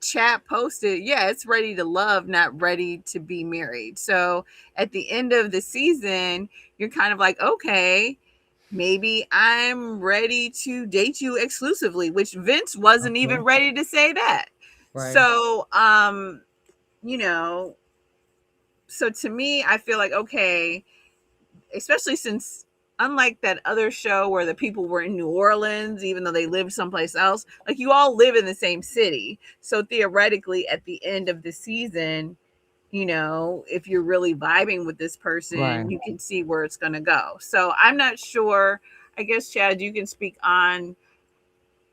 chat posted, yeah, it's ready to love, not ready to be married. So at the end of the season, you're kind of like, okay, maybe I'm ready to date you exclusively, which Vince wasn't even Okay. ready to say that. Right. So, you know, so to me, I feel like, okay, especially since, unlike that other show where the people were in New Orleans even though they lived someplace else, like, you all live in the same city, so theoretically at the end of the season, if you're really vibing with this Right. person, you can see where it's going to go. So I'm not sure. I guess, Chad, you can speak on.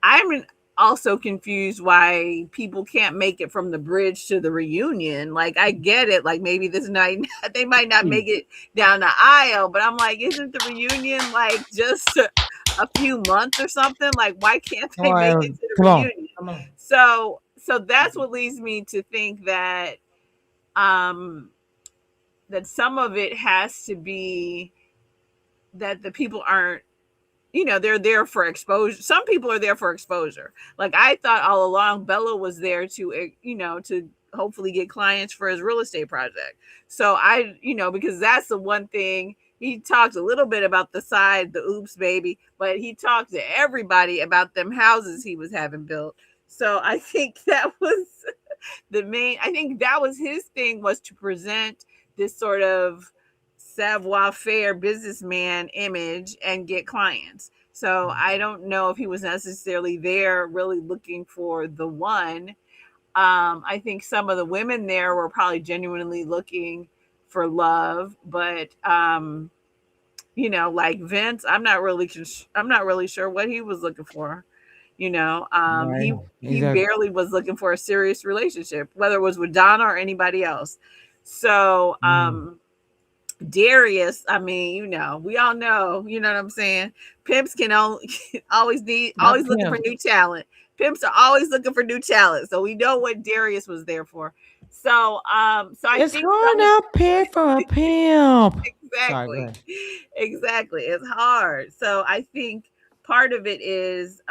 I'm also confused why people can't make it from the bridge to the reunion. Like, I get it. Like, maybe this night they might not Hmm. make it down the aisle, but I'm like, isn't the reunion like just a few months or something? Like, why can't Come they make it on. to the Come on. reunion? Come on. So that's what leads me to think um that some of it has to be that the people aren't, they're there for exposure. Some people are there for exposure. Like, I thought all along Bella was there to, to hopefully get clients for his real estate project. So because that's the one thing he talked a little bit about, the side, the oops baby, but he talked to everybody about them houses he was having built. So I think that was I think that was his thing, was to present this sort of savoir faire businessman image and get clients. So I don't know if he was necessarily there really looking for the one. I think some of the women there were probably genuinely looking for love, but like Vince, I'm not really sure what he was looking for. Right. He Exactly. barely was looking for a serious relationship, whether it was with Donna or anybody else. So, Mm. Darius, I mean, we all know, you know what I'm saying? Pimps can only Not always looking for pimp. new talent. Pimps are always looking for new talent. So we know what Darius was there for. So I It's think hard some of to pay for a pimp. Sorry. Go exactly. ahead. Exactly. It's hard. So I think part of it is,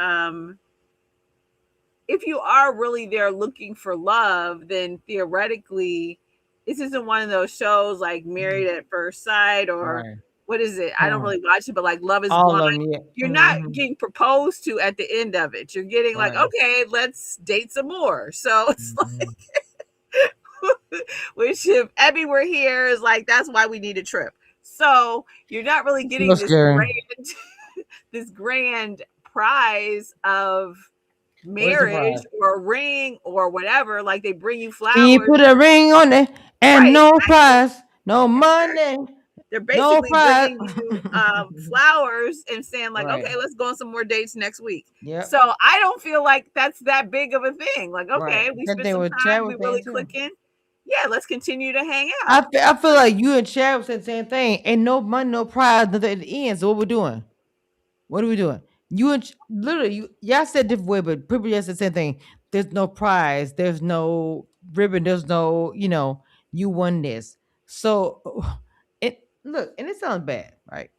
if you are really there looking for love, then theoretically, this isn't one of those shows like Mhm. Married at First Sight, or Right. what is it? I Come don't on. really watch it, but like Love is All Blind. of them. Yeah. You're not Hmm. getting proposed to at the end of it. You're getting like, Right. okay, let's date some more. So it's Hmm. like, which if Abby were here, is like, that's why we need a trip. So you're not really So getting scary. this grand prize of What is the prize? marriage or a ring or whatever. Like, they bring you Can you flowers. put a ring on it and Right, no exactly. prize, no money, They're no basically prize? bringing you flowers and saying like, Right. okay, let's go on some more dates next week. Yep. So I don't feel like that's that big of a thing. Like, Right. okay, we Same spent thing some with Chad time, we was saying really too. clicking. Yeah, let's continue to hang I out. feel, I feel like you and Chad said the same thing. Ain't no money, no prize, nothing at the end. So what we doing? What are we doing? You and literally, y'all said different way, but pretty much the same thing. There's no prize. There's no ribbon. There's no, you won this. So, it look, and it sounds bad, right?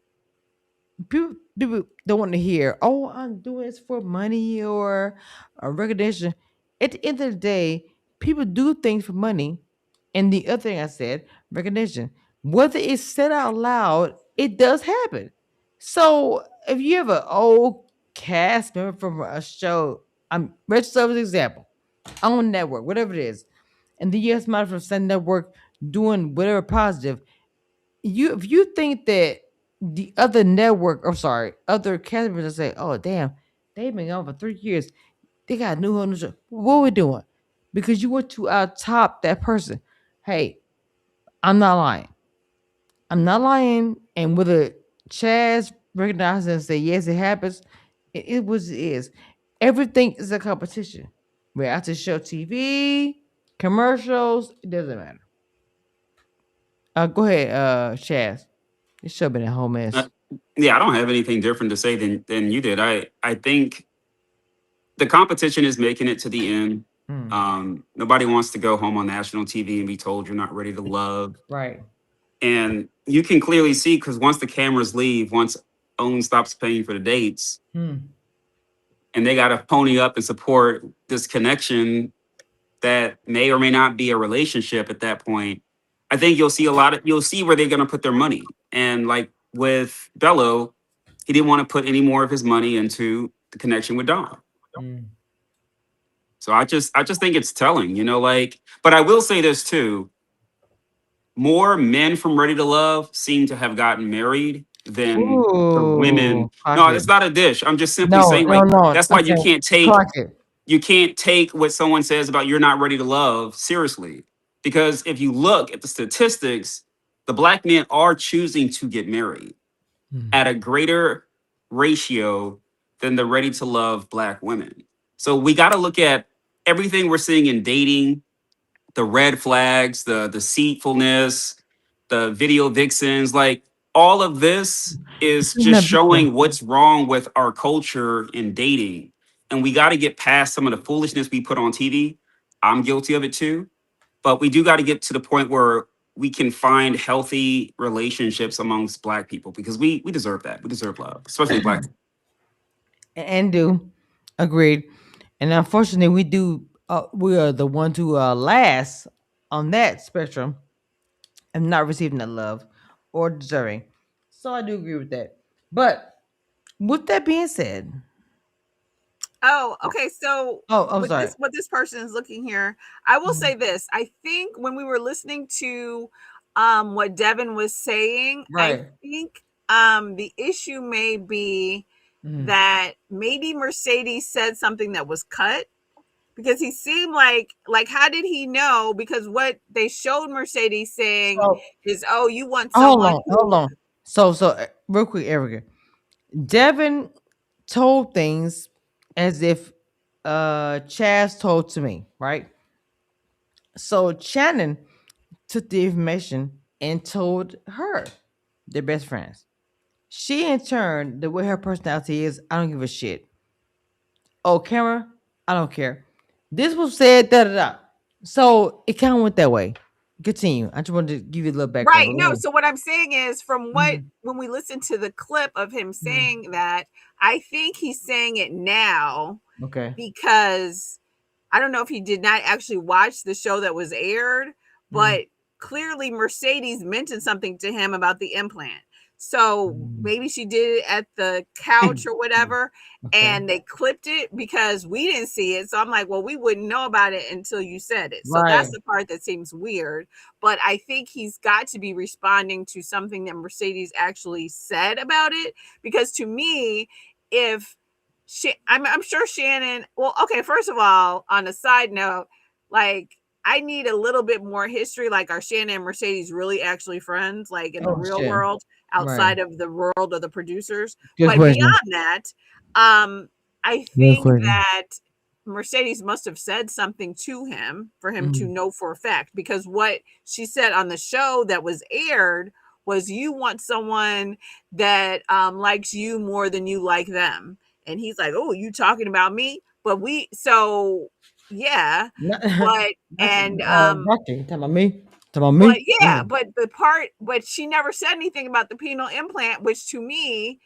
People don't want to hear, oh, I'm doing this for money or a recognition. At the end of the day, people do things for money. And the other thing I said, recognition. Whether it's said out loud, it does happen. So if you have an old cast member from a show, I'm Rich Service example, on network, whatever it is, and then you have somebody from Sun Network doing whatever positive, if you think that the other network, I'm sorry, other cast members say, "Oh damn, they've been on for 3 years. They got a new whole new show." What are we doing? Because you want to out top that person. Hey, I'm not lying. I'm not lying. And whether Chaz recognizes and say yes, it happens. It was it is. Everything is a competition. Reality show TV, commercials, it doesn't matter. Go ahead, Chaz. It should have been a whole Uh, mess. yeah, I don't have anything different to say than you did. I think the competition is making it to the end. Mm, Nobody wants to go home on national TV and be told you're not ready to love. right. And you can clearly see because once the cameras leave, once OWN stops paying for the dates, Hmm. and they got to pony up and support this connection that may or may not be a relationship at that point. I think you'll see where they're going to put their money. And like with Bello, he didn't want to put any more of his money into the connection with Dom. Mm. So I just think it's telling, like, but I will say this too. More men from Ready to Love seem to have gotten married than the Ooh, women. clock No, it. that's not a dish. I'm just simply No, saying, no, like, no. that's why you Okay, can't take clock it. you can't take what someone says about you're not ready to love seriously. Because if you look at the statistics, the black men are choosing to get married Hmm. at a greater ratio than the ready to love black women. So we got to look at everything we're seeing in dating, the red flags, the deceitfulness, the video vixens, like all of this is Shouldn't just that be so? showing what's wrong with our culture in dating. And we got to get past some of the foolishness we put on TV. I'm guilty of it too. But we do got to get to the point where we can find healthy relationships amongst black people because we deserve that. We deserve love, especially black. And do agreed. And unfortunately, we do. We are the ones who are last on that spectrum and not receiving that love or deserving. So I do agree with that. But with that being said, Oh, okay. So I'm with sorry. this, what this person is looking here, I will Mhm. say this. I think when we were listening to what Devin was saying, I Right. think the issue may be Mhm. that maybe Mercedes said something that was cut because he seemed like how did he know? Because what they showed Mercedes saying So is, oh, you want hold someone on, hold who on. So real quick, Erica. Devin told things as if Chaz told to me, right? So Shannon took the information and told her they're best friends. She in turn, the way her personality is, I don't give a shit. Oh, camera, I don't care. This was said da da da. So it kind of went that way. Continue. I just wanted to give you a little background. right. But No, go so what I'm saying is from what ahead. when we listen to the clip of him Mhm. saying that, I think he's saying it now Okay. because I don't know if he did not actually watch the show that was aired, Mhm. but clearly Mercedes mentioned something to him about the implant. So Mhm. maybe she did it at the couch or whatever, Okay. and they clipped it because we didn't see it. So I'm like, well, we wouldn't know about it until you said it. So that's Right. the part that seems weird. But I think he's got to be responding to something that Mercedes actually said about it. Because to me, if I'm sure Shannon. Well, okay. First of all, on a side note, like I need a little bit more history. Like, are Shannon and Mercedes really actually friends? Like in the Oh real shit. world, Right. outside of the world of the producers. Good But question. beyond that, I Good think question. that Mercedes must have said something to him for him to Mhm. know for a fact. Because what she said on the show that was aired was, "You want someone that likes you more than you like them." And he's like, "Oh, you talking about me?" But yeah, Not, but not and doctor. You talking about me? Talking about but me? yeah, Yeah. but she never said anything about the penile implant, which to me,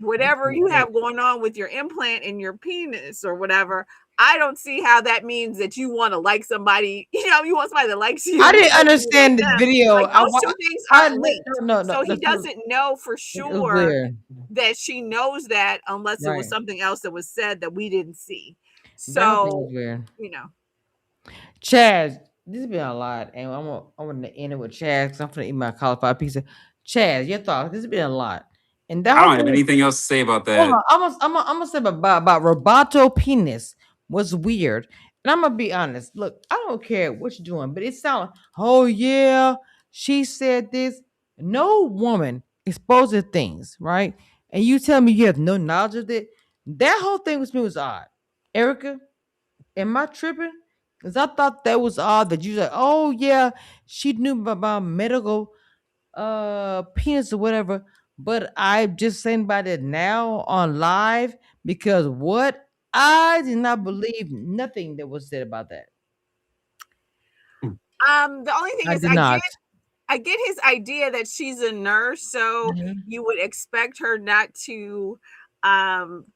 whatever you have going on with your implant in your penis or whatever, I don't see how that means that you want to like somebody. You want somebody that likes I you didn't more than you like understand the them. video. Like those two things I aren't linked. no, So he that's what doesn't know for it was sure weird. that she knows that unless it was Right. something else that was said that we didn't see. That whole thing was So, weird. you know, Chaz, this has been a lot, and I'm gonna end it with Chaz because I'm gonna eat my cauliflower pizza. Chaz, your thoughts? This has been a lot, and that I whole don't have thing. anything else to say about Hold that. on, I'm gonna say about Roboto penis was weird, and I'm gonna be honest. Look, I don't care what you're doing, but it sounds. Oh yeah, she said this. No woman exposes things, right? And you tell me you have no knowledge of it. That whole thing with me was odd. Erica, am I tripping? Because I thought that was odd that you said, oh yeah, she knew about my medical penis or whatever. But I'm just saying about it now on live because what I did not believe nothing that was said about that. The only thing I is did not. I get his idea that she's a nurse, so Mhm. you would expect her not to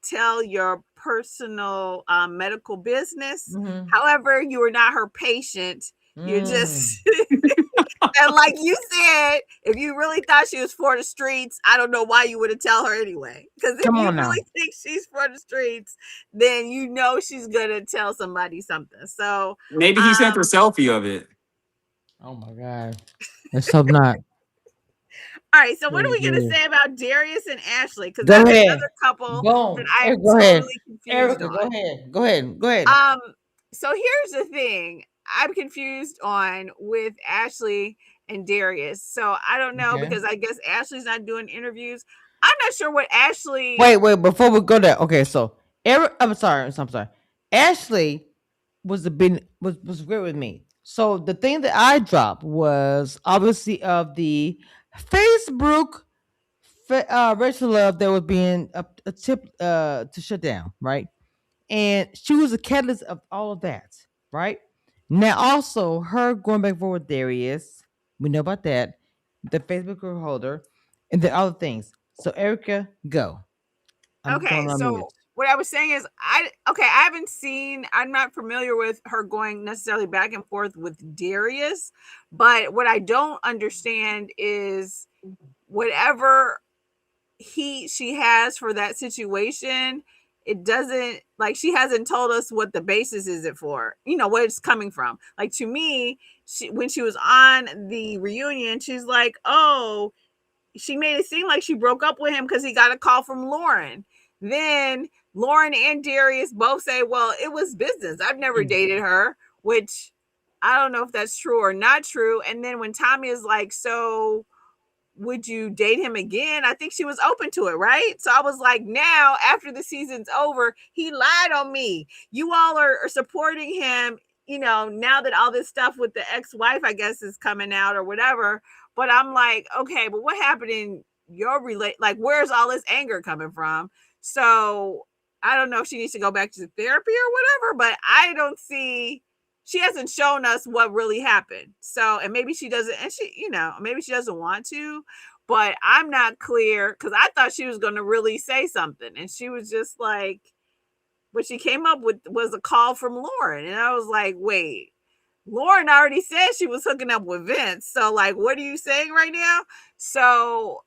tell your personal medical business. Mhm. However, you are not her patient. You're Mhm. just and like you said, if you really thought she was for the streets, I don't know why you wouldn't tell her anyway. Because if Come you on now. really think she's for the streets, then you know she's gonna tell somebody something. So, Maybe he sent a um, selfie of it. Oh my god. Let's hope not. all right. So, what are Please, we gonna please. say about Darius and Ashley? Because Go that's ahead. another couple that Boom. I'm Go ahead. totally confused Erica, on. go ahead. Go ahead. Go ahead. Um, so here's the thing. I'm confused on with Ashley and Darius. So I don't know Okay. because I guess Ashley's not doing interviews. I'm not sure what Ashley. Wait, before we go there. Okay, so Eric I'm sorry. Ashley was great with me. So the thing that I dropped was obviously of the Facebook racial love that was being a tip to shut down, right? And she was a catalyst of all of that, right? Now, also her going back forward with Darius, we know about that, the Facebook group holder, and the other things. So, Erica, go. I'm going Okay, on mute. so what I was saying is I haven't seen. I'm not familiar with her going necessarily back and forth with Darius, but what I don't understand is whatever she has for that situation, it doesn't, like, she hasn't told us what the basis is it for, what it's coming from. Like, to me, when she was on the reunion, she's like, oh, she made it seem like she broke up with him because he got a call from Lauren. Then Lauren and Darius both say, well, it was business, I've never dated her, which I don't know if that's true or not true. And then when Tommy is like, so would you date him again? I think she was open to it, right? So I was like, now after the season's over, he lied on me. You all are supporting him, now that all this stuff with the ex-wife, I guess, is coming out or whatever. But I'm like, okay, but what happened in your like, where's all this anger coming from? So I don't know if she needs to go back to therapy or whatever, but I don't see, she hasn't shown us what really happened. So, and maybe she doesn't, and maybe she doesn't want to, but I'm not clear because I thought she was going to really say something. And she was just like, what she came up with was a call from Lauren. And I was like, wait, Lauren already said she was hooking up with Vince. So, like, what are you saying right now? So,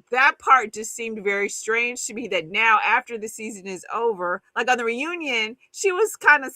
that part just seemed very strange to me, that now after the season is over, like on the reunion, she was kind of,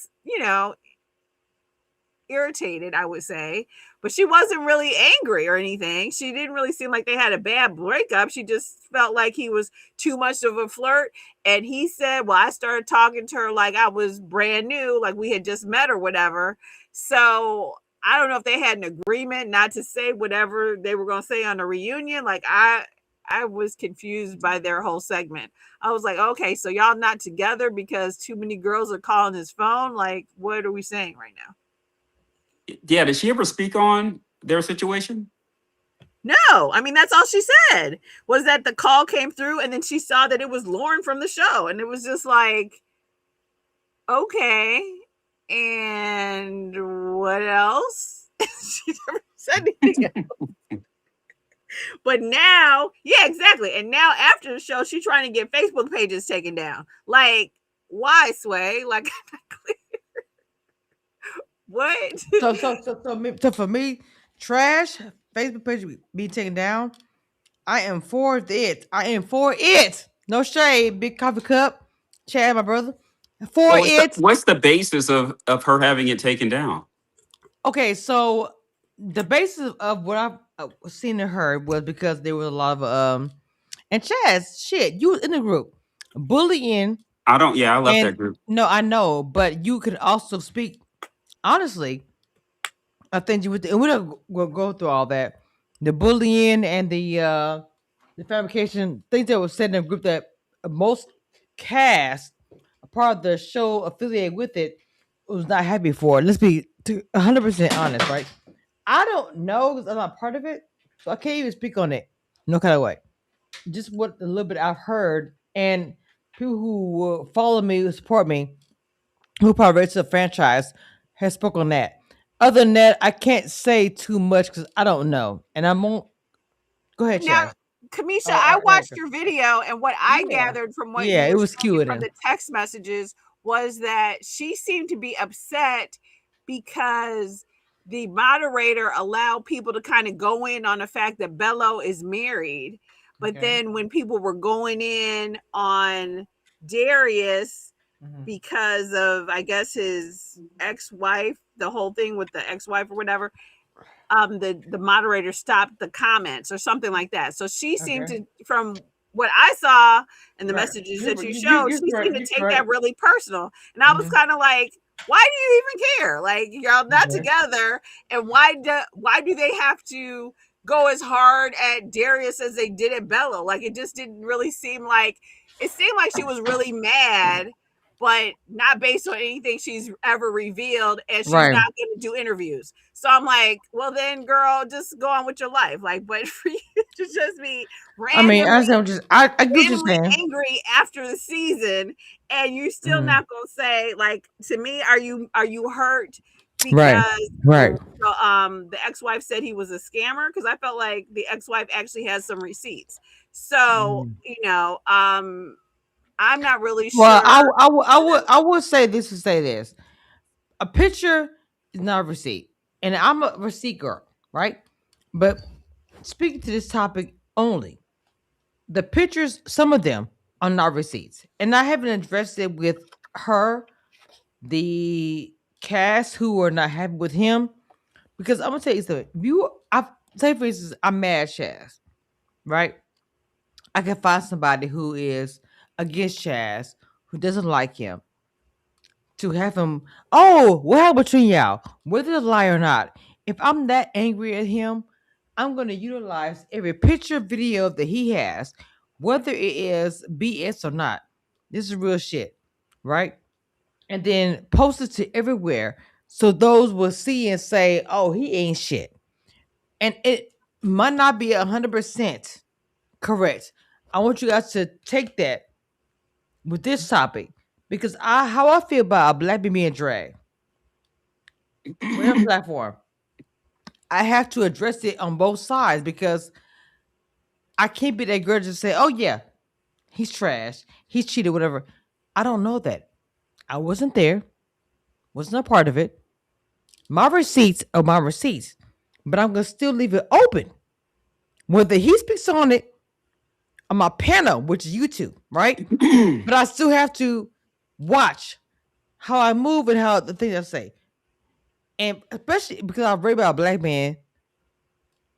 irritated, I would say, but she wasn't really angry or anything. She didn't really seem like they had a bad breakup. She just felt like he was too much of a flirt. And he said, well, I started talking to her like I was brand new, like we had just met or whatever. So I don't know if they had an agreement not to say whatever they were going to say on a reunion. Like, I was confused by their whole segment. I was like, okay, so y'all not together because too many girls are calling his phone. Like, what are we saying right now? Yeah, did she ever speak on their situation? No, I mean, that's all she said, was that the call came through and then she saw that it was Lauren from the show. And it was just like, okay. And what else? She never said anything else. But now, yeah, exactly. And now after the show, she's trying to get Facebook pages taken down. Like, why, Sway? Like, what? So for me, trash Facebook page be taken down. I am for it. I am for it. No shade, big coffee cup, Chad, my brother. For Well, it. what's the basis of her having it taken down? Okay, so the basis of what I've seen and heard was because there was a lot of and Chaz, shit, you was in the group bullying, I don't. Yeah, I left and that group. no, I know, but you could also speak honestly. I think you would, and we don't we'll go through all that. the bullying and the fabrication things that were said in a group that most cast a part of the show affiliated with it was not happy for. Let's be 100% honest, right? I don't know because I'm not part of it, so I can't even speak on it. No kind of way. Just what the little bit I've heard and people who will follow me, who support me, who probably rates the franchise, has spoken on that. Other than that, I can't say too much because I don't know, and I won't. Go ahead, Now, Chaz. Kamisha, Or, I or watched Erica. your video, and what I Yeah, gathered from what yeah, you it were was showing me cute from in. the text messages was that she seemed to be upset because the moderator allowed people to kind of go in on the fact that Bello is married. But Okay. then when people were going in on Darius Mhm. because of, I guess, his ex-wife, the whole thing with the ex-wife or whatever, the moderator stopped the comments or something like that. So she seemed Okay. to, from what I saw in the Right. messages You're, that you you, showed, you're she seemed correct. to You're take that correct. really personal. And I was Mhm. kind of like, why do you even care? Like, y'all not Okay. together, and why do they have to go as hard at Darius as they did at Bella? Like, it just didn't really seem like, it seemed like she was really mad, but not based on anything she's ever revealed, and she's Right. not going to do interviews. So I'm like, well, then, girl, just go on with your life. Like, but for you to just be I mean, I randomly, said, I get what you're randomly saying. angry after the season, and you still Mhm. not gonna say, like, to me, are you hurt Right. because Right. the ex-wife said he was a scammer? Because I felt like the ex-wife actually has some receipts. So Mhm. I'm not really Well, sure. I would say this to say this. A picture is not a receipt, and I'm a receipt girl, right? But speaking to this topic only, the pictures, some of them are not receipts, and I haven't addressed it with her, the cast who are not happy with him, because I'm gonna tell you something. If you, I say for instance, I'm mad Chaz, right? I can find somebody who is against Chaz, who doesn't like him, to have him. Oh, what happened between y'all? Whether it's a lie or not, if I'm that angry at him, I'm gonna utilize every picture, video that he has, whether it is BS or not. This is real shit, right? And then post it to everywhere so those will see and say, "Oh, he ain't shit." And it might not be 100% correct. I want you guys to take that with this topic because how I feel about a black man being dragged, whatever platform, I have to address it on both sides because I can't be that girl to say, "Oh yeah, he's trash, he's cheated, whatever." I don't know that. I wasn't there, wasn't a part of it. My receipts are my receipts, but I'm gonna still leave it open. Whether he speaks on it on my panel, which is YouTube, right? But I still have to watch how I move and how the things I say, and especially because I read about a black man,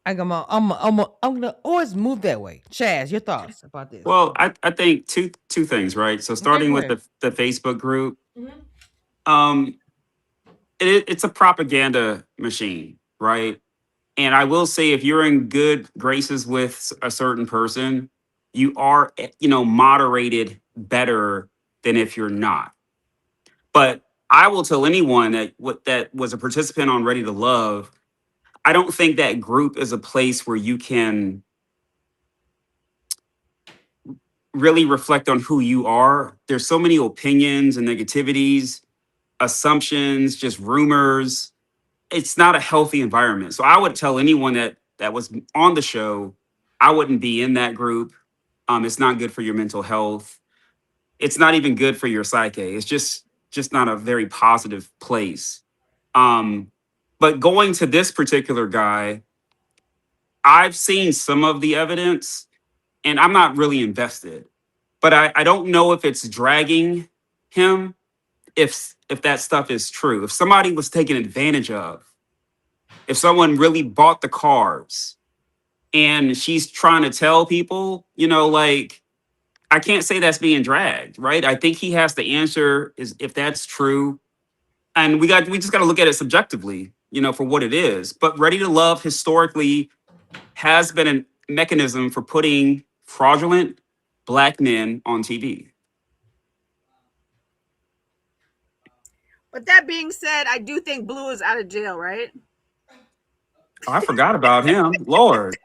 I'm gonna always move that way. Chaz, your thoughts about this? Well, I think two things, right? So Okay, starting go with ahead. the Facebook group, Mhm. um, it's a propaganda machine, right? And I will say, if you're in good graces with a certain person, you are, moderated better than if you're not. But I will tell anyone that was a participant on Ready to Love, I don't think that group is a place where you can really reflect on who you are. There's so many opinions and negativities, assumptions, just rumors. It's not a healthy environment. So I would tell anyone that was on the show, I wouldn't be in that group. It's not good for your mental health. It's not even good for your psyche. It's just not a very positive place. Um, but going to this particular guy, I've seen some of the evidence, and I'm not really invested. But I don't know if it's dragging him, if that stuff is true. If somebody was taken advantage of, if someone really bought the cars and she's trying to tell people, like, I can't say that's being dragged, right? I think he has to answer is if that's true. And we just got to look at it subjectively, for what it is. But Ready to Love historically has been a mechanism for putting fraudulent black men on TV. But that being said, I do think Blue is out of jail, right? I forgot about him. Lord.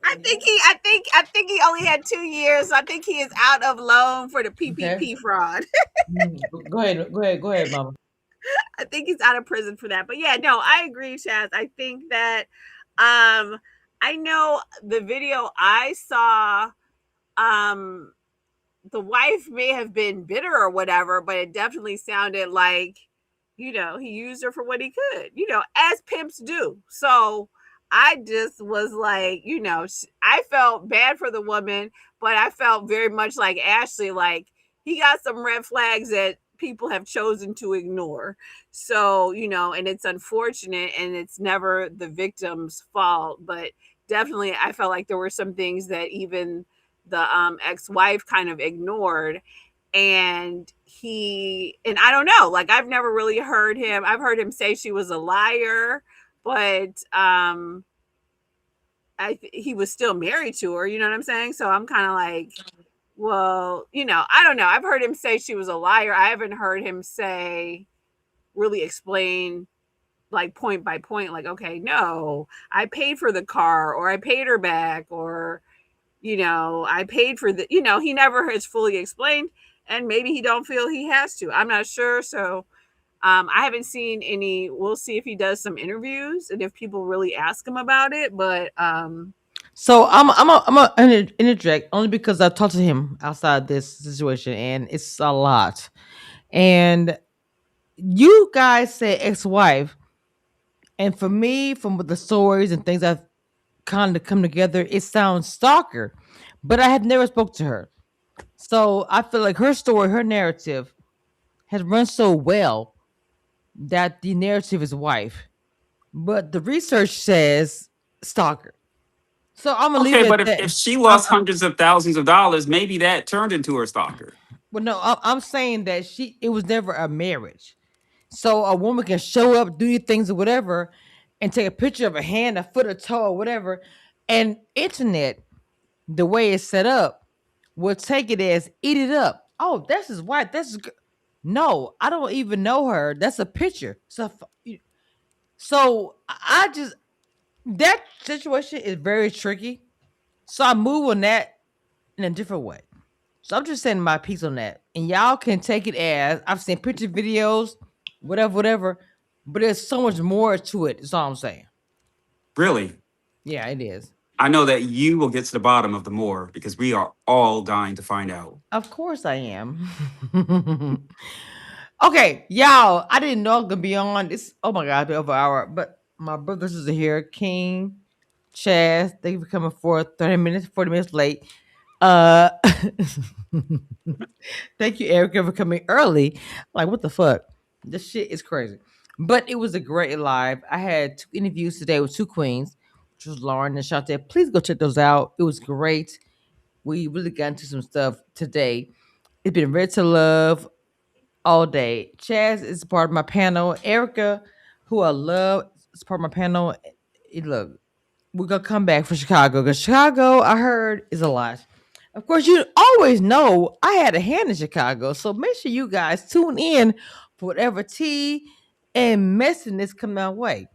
I think he only had 2 years. So I think he is out of loan for the Okay. PPP fraud. Go ahead. Go ahead. Go ahead, Mama. I think he's out of prison for that. But yeah, no, I agree, Chaz. I think that um I know the video I saw, um the wife may have been bitter or whatever, but it definitely sounded like, he used her for what he could, as pimps do. So I just was like, I felt bad for the woman, but I felt very much like Ashley, like he got some red flags that people have chosen to ignore. So, and it's unfortunate and it's never the victim's fault, but definitely I felt like there were some things that even the ex-wife kind of ignored, and I don't know, like I've never really heard him. I've heard him say she was a liar, but he was still married to her, you know what I'm saying? So I'm kind of like, well, I don't know. I've heard him say she was a liar. I haven't heard him say, really explain, like point by point, like, okay, no, I paid for the car, or I paid her back, or I paid for the, he never has fully explained, and maybe he don't feel he has to. I'm not sure. So I haven't seen any. We'll see if he does some interviews and if people really ask him about it. But So I'm a interject only because I talked to him outside this situation, and it's a lot. And you guys say ex-wife, and for me, from the stories and things I've kind of come together, it sounds stalker. But I have never spoke to her, so I feel like her story, her narrative, has run so well that the narrative is wife. But the research says stalker. So I'm gonna leave Okay, it but at if that. she lost hundreds of thousands of dollars, maybe that turned into her stalker. Well, no, I'm saying that it was never a marriage. So a woman can show up, do your things or whatever, and take a picture of a hand, a foot, a toe, or whatever. And internet, the way it's set up, will take it as eat it up. Oh, that's his wife. No, I don't even know her. That's a picture. So I just that situation is very tricky. So I move on that in a different way. So I'm just saying my piece on that. And y'all can take it as I've seen picture videos, whatever, whatever. But there's so much more to it. That's all I'm saying. Really? Yeah, it is. I know that you will get to the bottom of the more because we are all dying to find out. Of course I am. Okay, y'all. I didn't know I was gonna be on this. Oh my god, over an hour. But my brothers are here. King, Chaz, thank you for coming for 30 minutes, 40 minutes late. Uh Thank you, Erica, for coming early. Like, what the fuck? This shit is crazy. But it was a great live. I had 2 interviews today with two queens, which was Lauren and Shante. Please go check those out. It was great. We really got into some stuff today. It's been Red to Love all day. Chaz is part of my panel. Erica, who I love, is part of my panel. Look, we're gonna come back for Chicago because Chicago, I heard, is a lot. Of course, you always know I had a hand in Chicago, so make sure you guys tune in for whatever tea and messiness come our way.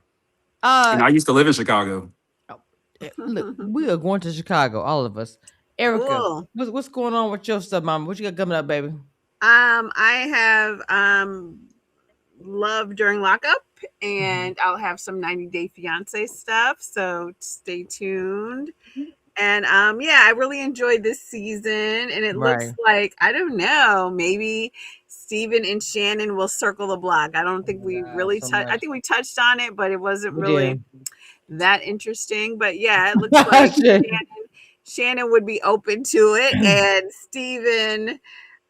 And Uh, I used to live in Chicago. Look, we are going to Chicago, all of us. Erica, cool. what's going on with your stuff, Mama? What you got coming up, baby? I have Love During Lockup, Mhm. and I'll have some 90 Day Fiance stuff. So stay tuned. And yeah, I really enjoyed this season, and it looks Right. like, I don't know, maybe Steven and Shannon will circle the block. I don't Oh think my we God, really so touched. I much. think we touched on it, but it wasn't We really did. that interesting. But yeah, it looks like Shit. Shannon would be open to it, and Steven,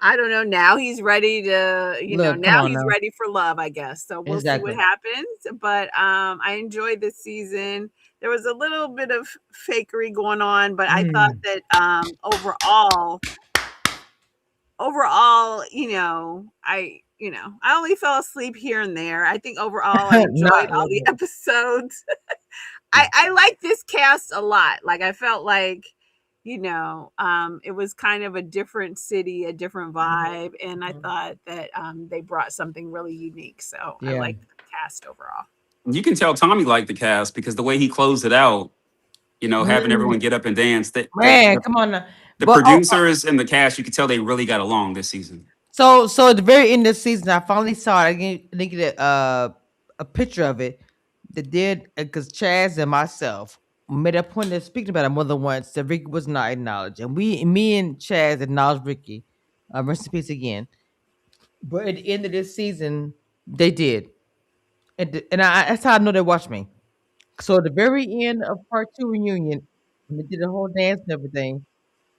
I don't know. Now he's ready to, Look, come now on he's now. ready for love, I guess. So we'll see what Exactly. happens. But I enjoyed this season. There was a little bit of fakery going on, but I thought Mm. that overall, I only fell asleep here and there. I think overall I enjoyed all the Not. episodes. I like this cast a lot. Like I felt like, it was kind of a different city, a different vibe, and I Mhm. thought that they brought something really unique. So I Yeah. like the cast overall. You can tell Tommy liked the cast because the way he closed it out, having Mhm. everyone get up and dance. That Man, come on now. the But producers and the cast, you could tell they really got along this season. so at the very end of the season, I finally saw it. I didn't get a picture of it. That did because Chaz and myself made a point of speaking about it more than once. That Ricky was not acknowledged, and me and Chaz acknowledged Ricky. Rest in peace again. But at the end of this season, they did, that's how I know they watched me. So at the very end of part two reunion, when they did the whole dance and everything,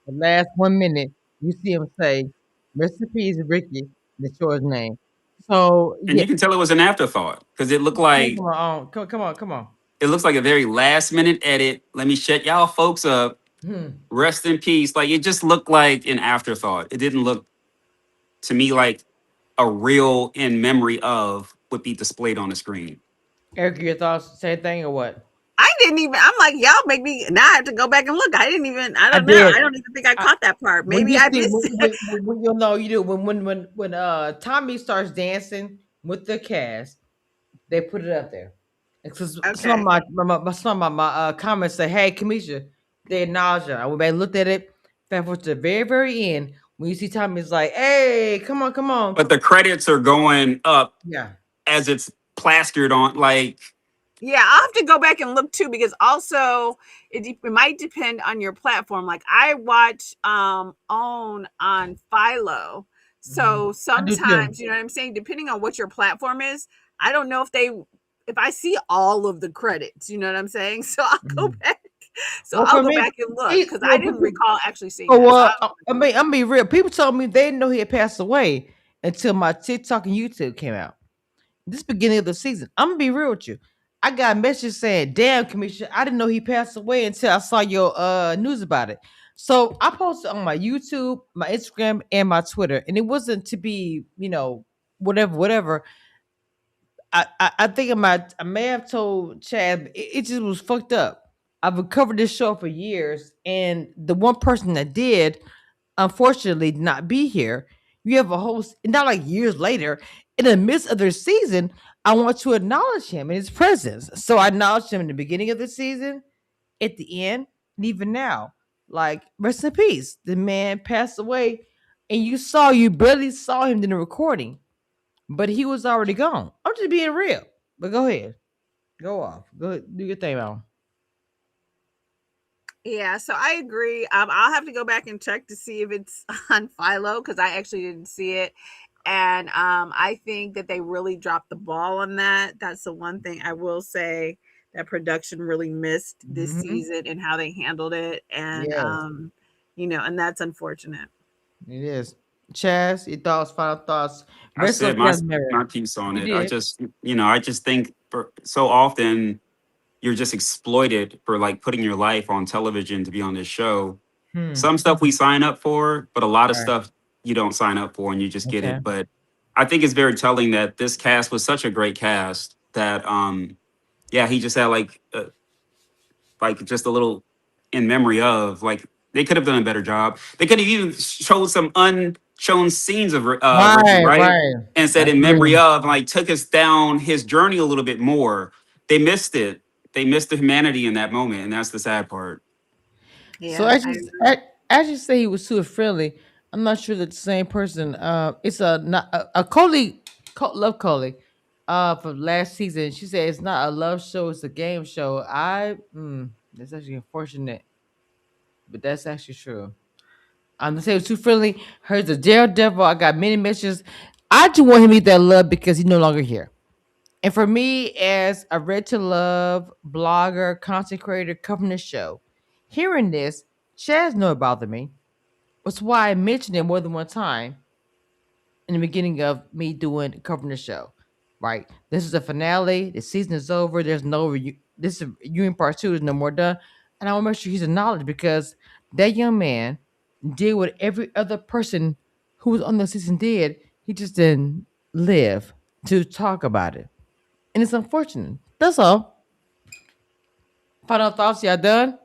the last 1 minute, you see him say, "Rest in peace, Ricky," and they show his name. So And yeah, you can tell it was an afterthought because come on, come on. it looks like a very last minute edit. Let me shut y'all folks up. Hmm. Rest in peace. Like it just looked like an afterthought. It didn't look to me like a real in memory of would be displayed on the screen. Eric, your thoughts? Same thing or what? I didn't even. I'm like, y'all make me now. I have to go back and look. I didn't even. I I don't know. did. I don't even think I I, caught that part. when Maybe you I see missed it. when you'll know you do when Tommy starts dancing with the cast, they put it up there. Because some of Okay. my comments say, "Hey, Kamisha," they acknowledge her. I went back and looked at it. Fast forward to the very end when you see Tommy's like, "Hey, come on." But the credits are going up Yeah. as it's plastered on. Like Yeah, I'll have to go back and look too because also it might depend on your platform. Like I watch own on Philo. Mhm. So I do too. sometimes, you know what I'm saying, depending on what your platform is, I don't know if I see all of the credits, you know what I'm saying? So I'll go Mhm. back. So Well, I'll for go me, back and look he because I well, didn't people, recall actually seeing oh, that. So I'll well, go back I and mean, look. I'm be real. People told me they didn't know he had passed away until my TikTok and YouTube came out. This beginning of the season. I'm gonna be real with you. I got a message saying, "Damn, Commissioner, I didn't know he passed away until I saw your news about it." So I posted on my YouTube, my Instagram, and my Twitter, and it wasn't to be, whatever. I think I may have told Chad it just was fucked up. I've covered this show for years, and the one person that did unfortunately not be here. You have a host, not like years later, in the midst of their season. I want to acknowledge him in his presence. So I acknowledged him in the beginning of the season, at the end, and even now. Like, rest in peace. The man passed away, and you barely saw him in the recording, but he was already gone. I'm just being real. But go ahead. Go off. Go do your thing, man. Yeah, so I agree. I'll have to go back and check to see if it's on Philo because I actually didn't see it. And I think that they really dropped the ball on that. That's the one thing I will say that production really missed this Mm-hmm. season and how they handled it. And, Yes, and that's unfortunate. it is. Chaz, your thoughts, final thoughts. I Rest of said Chaz Mary. my piece on You it. did. I just think for so often you're just exploited for like putting your life on television to be on this show. Hmm. Some stuff we sign up for, but a lot of Right. stuff you don't sign up for and you just get Okay. it. But I think it's very telling that this cast was such a great cast that yeah, he just had like just a little in memory of like they could have done a better job. They could have even showed some unshown scenes of Ricky, Right, right? right. And I said in agree. memory of, like took us down his journey a little bit more. They missed it. They missed the humanity in that moment, and that's the sad part. So Yeah, I agree. as you say he was too friendly, I'm not sure that the same person. It's a not a colleague, love colleague, from last season. She said it's not a love show; it's a game show. That's actually unfortunate, but that's actually true. I'm gonna say it was too friendly. Heard the daredevil. I got many messages. I just want him to get that love because he's no longer here. And for me, as a Read to Love blogger, content creator covering the show, hearing this, Chaz know it bothered me. That's why I mentioned it more than one time in the beginning of me doing covering the show. Right, this is the finale. The season is over. There's no this is reunion part two. Is no more done, and I want to make sure he's acknowledged because that young man did what every other person who was on the season did. He just didn't live to talk about it, and it's unfortunate. That's all. Final thoughts, y'all done?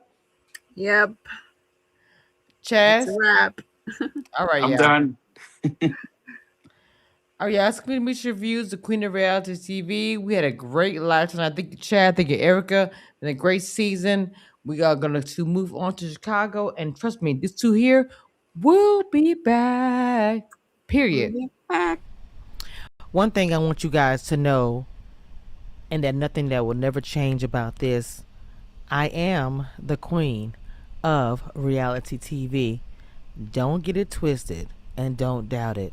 Yep, that's a Chaz? wrap. All right, I'm y'all. done. All right, y'all. It's Queen Misha Reviews, the Queen of Reality TV. We had a great live tonight. Thank you, Chad. Thank you, Erica. Been a great season. We are going to move on to Chicago. And trust me, these two here will be back. We'll Period. be back. One thing I want you guys to know, and that nothing that will never change about this, I am the queen of reality TV. Don't get it twisted and don't doubt it.